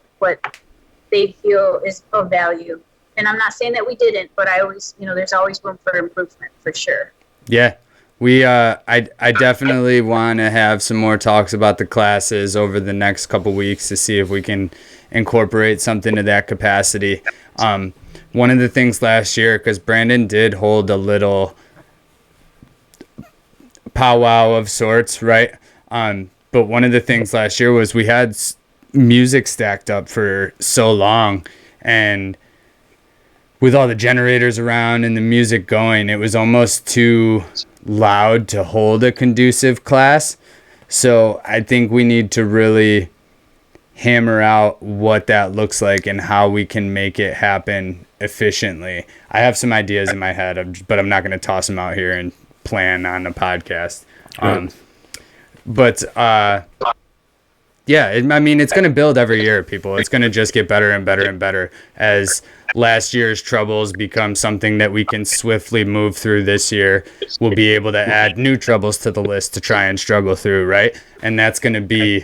they feel is of value. And I'm not saying that we didn't, but I always, there's always room for improvement for sure. Yeah. I definitely want to have some more talks about the classes over the next couple weeks to see if we can incorporate something to that capacity. One of the things last year, because Brandon did hold a little powwow of sorts, right? But one of the things last year was we had music stacked up for so long, and with all the generators around and the music going, it was almost too loud to hold a conducive class. So I think we need to really hammer out what that looks like and how we can make it happen efficiently. I have some ideas in my head, but I'm not going to toss them out here and plan on the podcast. Yeah, I mean, it's going to build every year, people. It's going to just get better and better and better as last year's troubles become something that we can swiftly move through this year. We'll be able to add new troubles to the list to try and struggle through, right? And that's going to be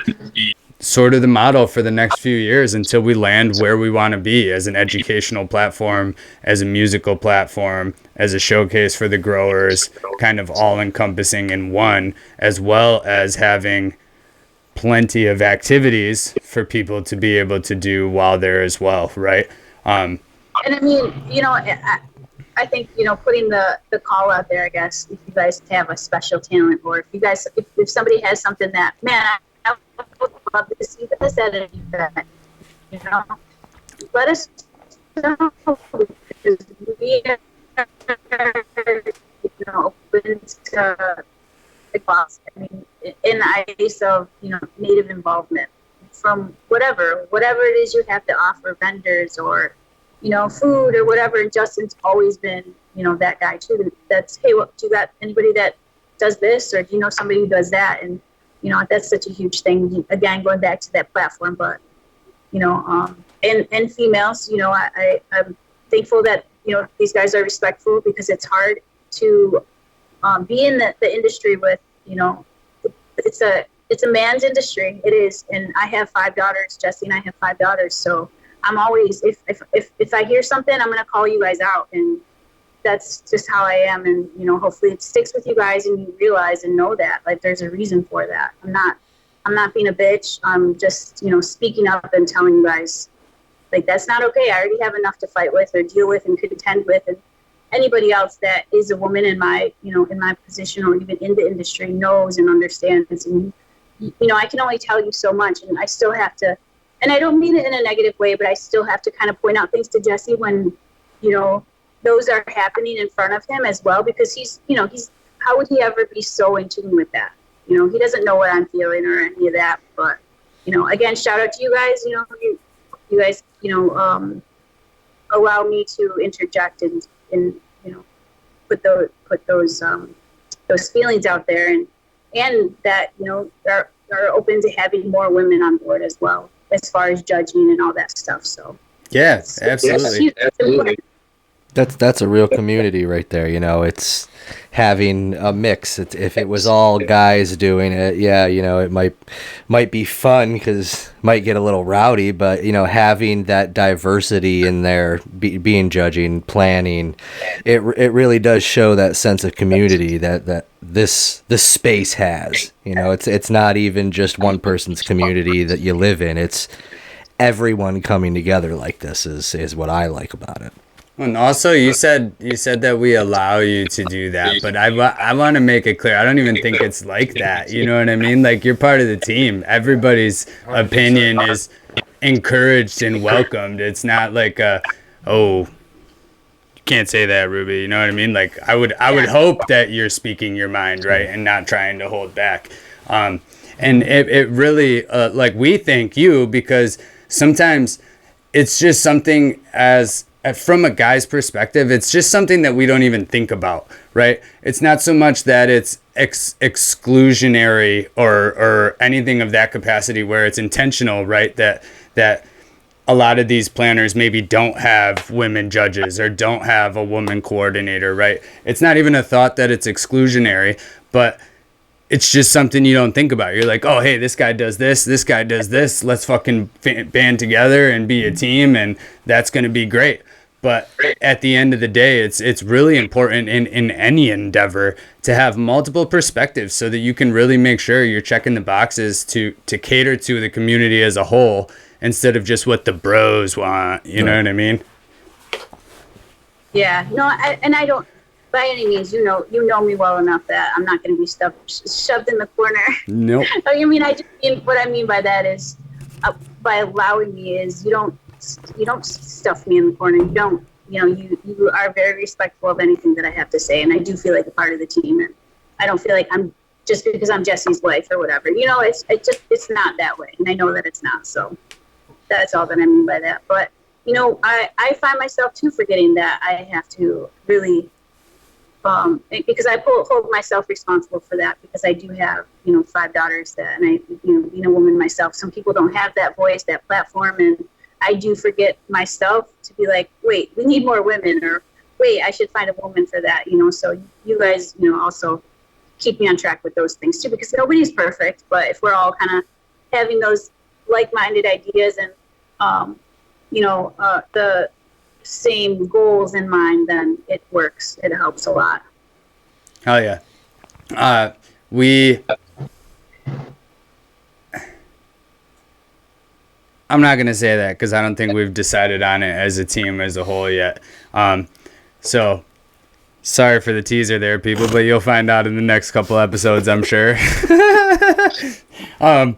sort of the model for the next few years until we land where we want to be as an educational platform, as a musical platform, as a showcase for the growers, kind of all encompassing in one, as well as having plenty of activities for people to be able to do while there as well, right? And I mean, I think, putting the call out there, I guess, if you guys have a special talent, or if somebody has something that, man, I would love to see this at an event, let us know, because we are, open to the class. I mean, in the eyes of, Native involvement. from whatever it is you have to offer, vendors or, food or whatever. And Justin's always been, that guy too. That's, hey, well, do you got anybody that does this, or do you know somebody who does that? And, that's such a huge thing. Again, going back to that platform, but, and females, I'm thankful that, these guys are respectful, because it's hard to be in the industry with, it's a man's industry. It is. And I have 5 daughters. Jesse and I have 5 daughters. So I'm always, if I hear something, I'm going to call you guys out. And that's just how I am. And, hopefully it sticks with you guys and you realize and know that, like, there's a reason for that. I'm not being a bitch. I'm just, speaking up and telling you guys, like, that's not okay. I already have enough to fight with or deal with and contend with. And anybody else that is a woman in my, in my position or even in the industry knows and understands. And, I can only tell you so much, and I still have to, and I don't mean it in a negative way, but I still have to kind of point out things to Jesse when, those are happening in front of him as well, because he's, how would he ever be so in tune with that? He doesn't know what I'm feeling or any of that. But, again, shout out to you guys. You guys, allow me to interject and put those feelings out there, and that, are open to having more women on board as well, as far as judging and all that stuff. So yeah, absolutely. Absolutely. That's a real community right there. It's having a mix. If it was all guys doing it, yeah, it might be fun because might get a little rowdy, but having that diversity in there, being judging, planning, it really does show that sense of community that this space has. It's not even just one person's community that you live in. It's everyone coming together like this is what I like about it. And also, you said that we allow you to do that, but I want to make it clear. I don't even think it's like that. You know what I mean? Like, you're part of the team. Everybody's opinion is encouraged and welcomed. It's not like you can't say that, Ruby. You know what I mean? Like, I would hope that you're speaking your mind, right, and not trying to hold back. And it really like, we thank you, because sometimes it's just something from a guy's perspective, it's just something that we don't even think about, right? It's not so much that it's exclusionary or anything of that capacity where it's intentional, right? That a lot of these planners maybe don't have women judges or don't have a woman coordinator, right? It's not even a thought that it's exclusionary, but it's just something you don't think about. You're like, oh, hey, this guy does this guy does this. Let's fucking band together and be a team, and that's going to be great. But at the end of the day, it's really important in any endeavor to have multiple perspectives so that you can really make sure you're checking the boxes to cater to the community as a whole, instead of just what the bros want. You know what I mean? Yeah. No, I don't, by any means, you know me well enough that I'm not going to be shoved in the corner. Nope. I mean, what I mean by that is, by allowing me, is you don't stuff me in the corner. You don't, you are very respectful of anything that I have to say, and I do feel like a part of the team, and I don't feel like I'm just because I'm Jesse's wife or whatever. It's not that way, and I know that it's not. So that's all that I mean by that. But I find myself too forgetting that I have to really, because I hold myself responsible for that, because I do have 5 daughters and I being a woman myself. Some people don't have that voice, that platform, and I do forget myself to be like, wait, we need more women, or wait, I should find a woman for that. So you guys also keep me on track with those things too, because nobody's perfect. But if we're all kind of having those like-minded ideas and the same goals in mind, then it works. It helps a lot. Hell yeah. I'm not going to say that because I don't think we've decided on it as a team as a whole yet. So sorry for the teaser there, people, but you'll find out in the next couple episodes, I'm sure. But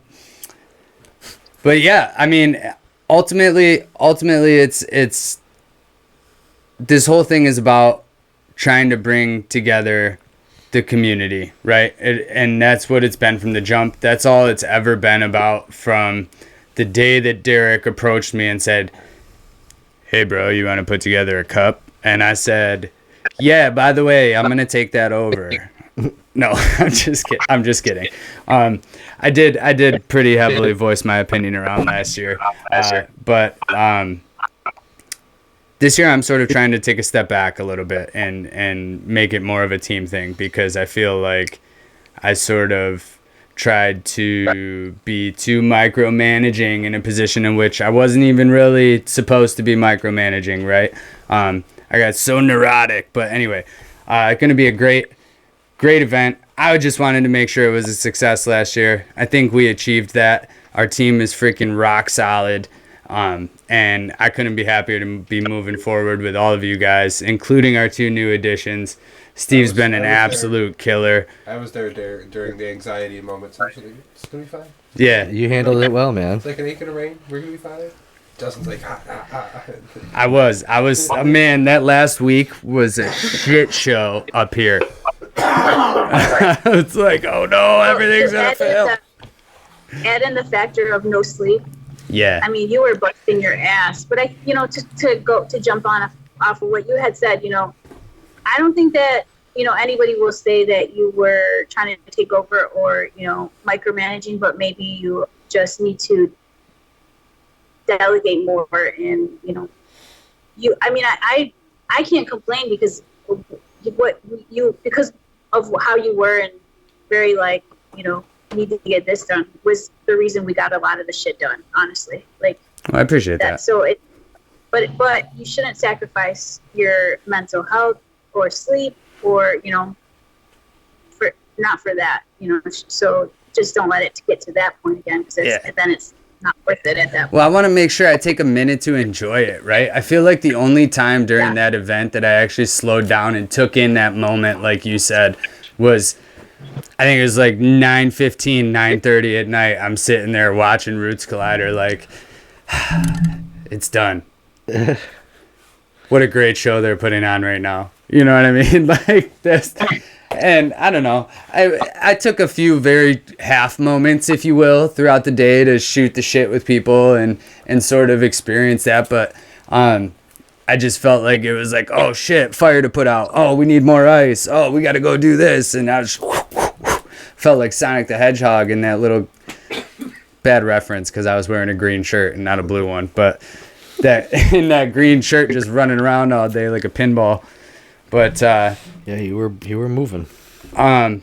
yeah, I mean, ultimately it's this whole thing is about trying to bring together the community, right? And that's what it's been from the jump. That's all it's ever been about from the day that Derek approached me and said, "Hey, bro, you want to put together a cup?" And I said, "Yeah, by the way, I'm going to take that over." No, I'm just kidding. I did pretty heavily voice my opinion around last year. But this year I'm sort of trying to take a step back a little bit and make it more of a team thing, because I feel like I sort of tried to be too micromanaging in a position in which I wasn't even really supposed to be micromanaging, right? I got so neurotic. But anyway, going to be a great event. I just wanted to make sure it was a success last year. I think we achieved that. Our team is freaking rock solid. And I couldn't be happier to be moving forward with all of you guys, including our 2 new additions. Steve's been an absolute killer. I was there during the anxiety moments. It's going to be fine. Yeah. You handled it well, man. It's like an ache and a rain. We're going to be fine. Justin's like, I was, man, that last week was a shit show up here. It's like, oh no, everything's going to fail. Add in the factor of no sleep. Yeah. I mean, you were busting your ass, but to jump on off of what you had said, I don't think that, anybody will say that you were trying to take over or, micromanaging, but maybe you just need to delegate more and, I can't complain because because of how you were and very need to get this done was the reason we got a lot of the shit done, honestly. I appreciate that. So but you shouldn't sacrifice your mental health or sleep or, not for that, so just don't let it get to that point again, because then it's not worth it at that point. Well, I want to make sure I take a minute to enjoy it, right? I feel like the only time during that event that I actually slowed down and took in that moment, like you said, was, I think it was like 9:15, 9:30 at night. I'm sitting there watching Roots Collider like, it's done. What a great show they're putting on right now. You know what I mean? Like this. And I don't know. I took a few very half moments, if you will, throughout the day to shoot the shit with people and sort of experience that. But I just felt like it was like, oh shit, fire to put out. Oh, we need more ice. Oh, we got to go do this. And I just felt like Sonic the Hedgehog in that little bad reference because I was wearing a green shirt and not a blue one. But that in that green shirt, just running around all day like a pinball. But yeah, you were moving. Yeah,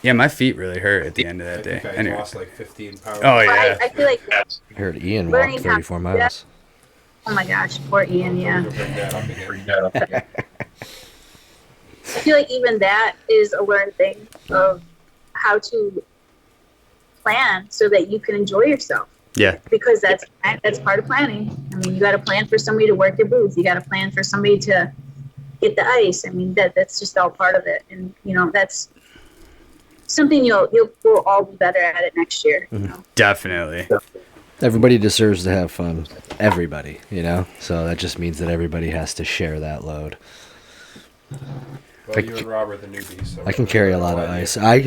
my feet really hurt at the end of that day. I lost like 15 pounds. Oh yeah. I feel like I heard Ian walk 34 miles. Oh my gosh, poor Ian, yeah. Bring that up again. I feel like even that is a learned thing of how to plan so that you can enjoy yourself. Yeah. Because that's part of planning. I mean, you got to plan for somebody to work your booth. You got to plan for somebody to get the ice. I mean, that's just all part of it. And, that's something we'll all be better at it next year. Definitely. Everybody deserves to have fun. Everybody, So that just means that everybody has to share that load. Well, you and Rob are the newbies. So I can carry a lot of ice. I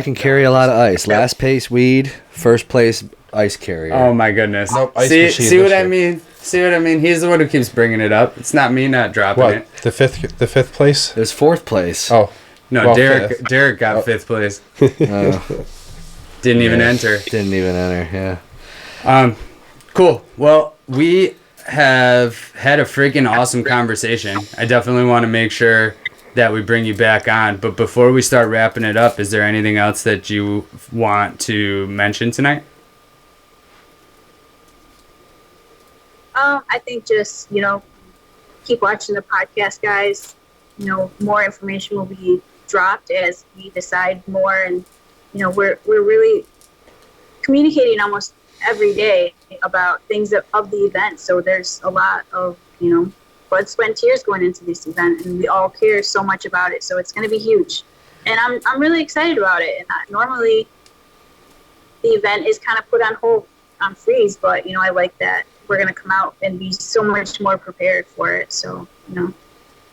can carry a lot of ice. Last place weed, first place ice carrier. Oh my goodness. Nope, ice see machine what this I year. mean? See what I mean? He's the one who keeps bringing it up. It's not me not dropping What? it. The fifth place? There's fourth place. Oh. No, Well, Derek fifth. Derek got fifth place. Oh, Didn't even enter. didn't even enter. Yeah. Cool. Well, we have had a freaking awesome conversation. I definitely want to make sure that we bring you back on. But before we start wrapping it up, is there anything else that you want to mention tonight? I think just, keep watching the podcast, guys. More information will be dropped as we decide more. And, we're really communicating almost every day about things of the event. So there's a lot of, blood, sweat, and tears going into this event. And we all care so much about it. So it's going to be huge. And I'm really excited about it. And normally the event is kind of put on hold, on freeze. But, I like that we're going to come out and be so much more prepared for it. So,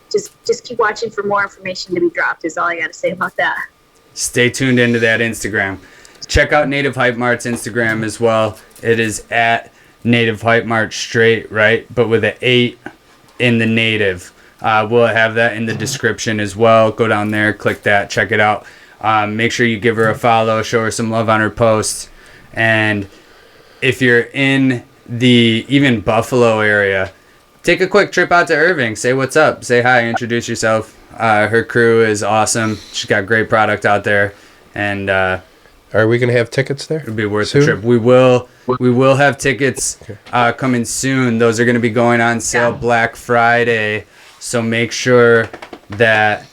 just keep watching for more information to be dropped is all I got to say about that. Stay tuned into that Instagram. check out Native Hype Mart's Instagram as well. It is at Native Hype Mart straight, right? But with an 8 in the native. We'll have that in the description as well. Go down there, click that, check it out. Make sure you give her a follow, show her some love on her posts. And if you're in the even Buffalo area, take a quick trip out to Irving. Say what's up. Say hi. Introduce yourself. Her crew is awesome. She's got great product out there. And Are we going to have tickets there? it'll be worth soon? the trip. We will have tickets coming soon. Those are going to be going on sale Black Friday. So make sure that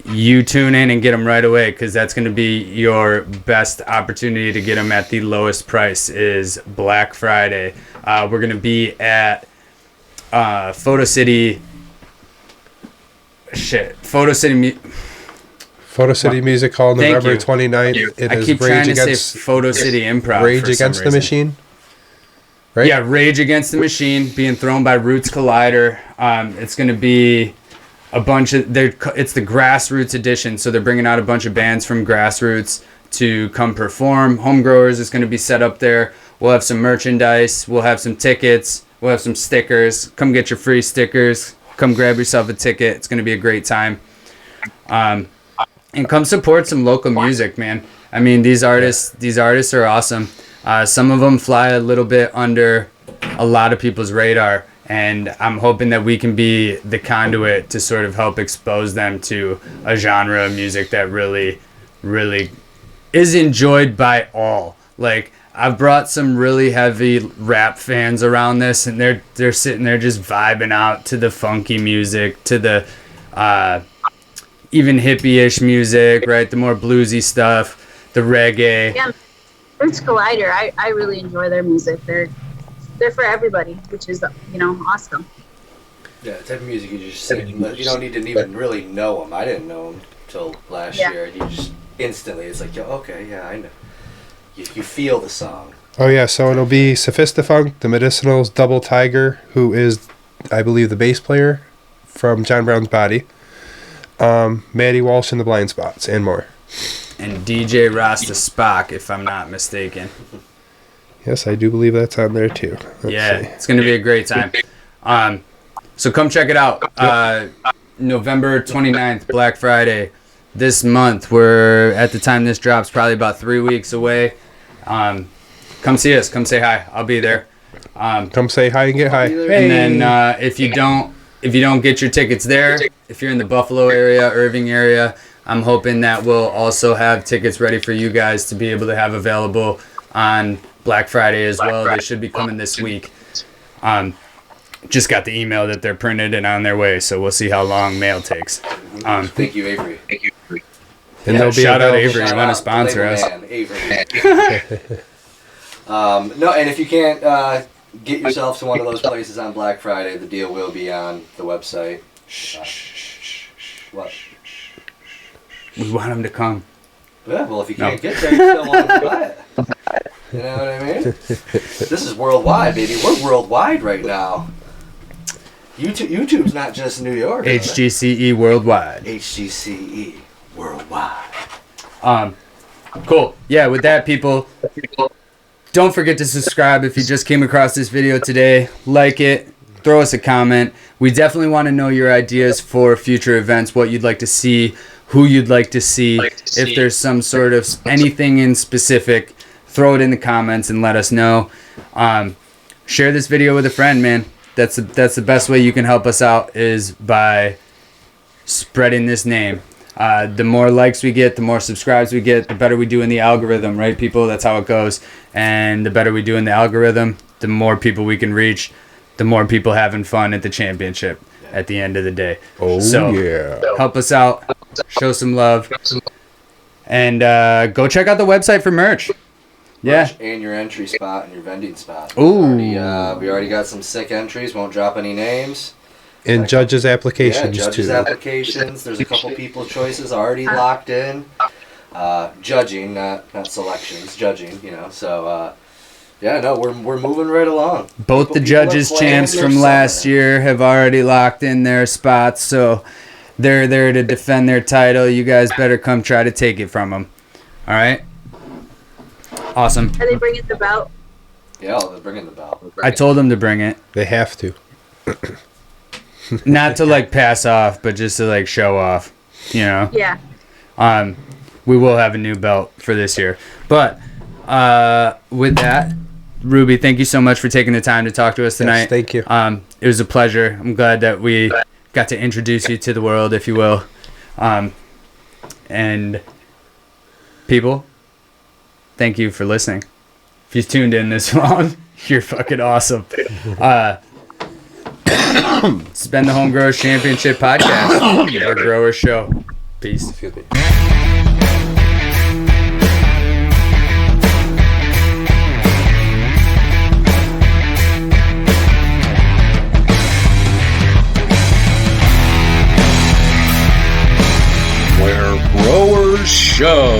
you tune in and get them right away, because that's going to be your best opportunity to get them at the lowest price is Black Friday. We're going to be at Photo City Music Hall, Thank November you. 29th. It I is keep Rage trying to Against say Photo City Improv. Rage for some Against the reason. Machine. Right? Yeah, Rage Against the Machine being thrown by Roots Collider. It's going to be a bunch of it's the Grassroots edition, so they're bringing out a bunch of bands from Grassroots to come perform. Homegrowers is going to be set up there. We'll have some merchandise. We'll have some tickets. We'll have some stickers. Come get your free stickers. Come grab yourself a ticket. It's going to be a great time. And come support some local music, man. I mean, these artists are awesome. Some of them fly a little bit under a lot of people's radar, and I'm hoping that we can be the conduit to sort of help expose them to a genre of music that really, really is enjoyed by all. Like, I've brought some really heavy rap fans around this, and they're sitting there just vibing out to the funky music, to the even hippie-ish music, right? The more bluesy stuff, the reggae. Yeah, Roots Collider. I really enjoy their music. They're for everybody, which is awesome. Yeah, the type of music you just sit, you don't need to even really know them. I didn't know them till last year. You just instantly, it's like, okay, yeah, I know. You feel the song. Oh, yeah. So it'll be Sophistafunk, The Medicinals, Double Tiger, who is, I believe, the bass player from John Brown's Body, Maddie Walsh and the Blind Spots, and more. And DJ Rasta Spock, if I'm not mistaken. Yes, I do believe that's on there, too. Let's see. It's going to be a great time. So come check it out. November 29th, Black Friday. This month, we're, at the time this drops, probably about 3 weeks away. Come see us. Come say hi. I'll be there. Come say hi and get high. And then if you don't get your tickets there, if you're in the Buffalo area, Irving area, I'm hoping that we'll also have tickets ready for you guys to be able to have available on Black Friday as well. They should be coming this week. Just got the email that they're printed and on their way, so we'll see how long mail takes. Thank you, Avery. And they'll be shout out available- Avery. You want to sponsor us? Man, Avery. No, and if you can't get yourself to one of those places on Black Friday, the deal will be on the website. What? We want them to come. Yeah, well, if you can't get there, you still want to buy it. You know what I mean? This is worldwide, baby. We're worldwide right now. YouTube's not just New York. HGCE worldwide. HGCE worldwide. Cool. Yeah, with that, people, don't forget to subscribe if you just came across this video today. Like it. Throw us a comment. We definitely want to know your ideas for future events, what you'd like to see, who you'd like to see. If there's some sort of anything in specific, throw it in the comments and let us know. Share this video with a friend, man. That's the best way you can help us out, is by spreading this name. The more likes we get, the more subscribes we get, the better we do in the algorithm, right, people? That's how it goes. And the better we do in the algorithm, the more people we can reach, the more people having fun at the championship at the end of the day. Yeah. Help us out, show some love, and go check out the website for merch. Yeah. And your entry spot and your vending spot. Ooh. We already got some sick entries. Won't drop any names. And judges' applications, judges' too. applications. There's a couple people choices already locked in. Judging, not selections. Judging, So, we're moving right along. Both the judges' champs from last year have already locked in their spots, so they're there to defend their title. You guys better come try to take it from them. All right? Awesome. Are they bringing the belt? Yeah, they're bringing the belt. I told them to bring it. They have to. Not to like pass off, but just to like show off, you know? Yeah. We will have a new belt for this year. But with that, Ruby, thank you so much for taking the time to talk to us tonight. Yes, thank you. It was a pleasure. I'm glad that we got to introduce you to the world, if you will. And people, thank you for listening. If you tuned in this long, you're fucking awesome. It's been the Home Growers Championship Podcast, our growers show. Peace. Excuse me. Where growers show.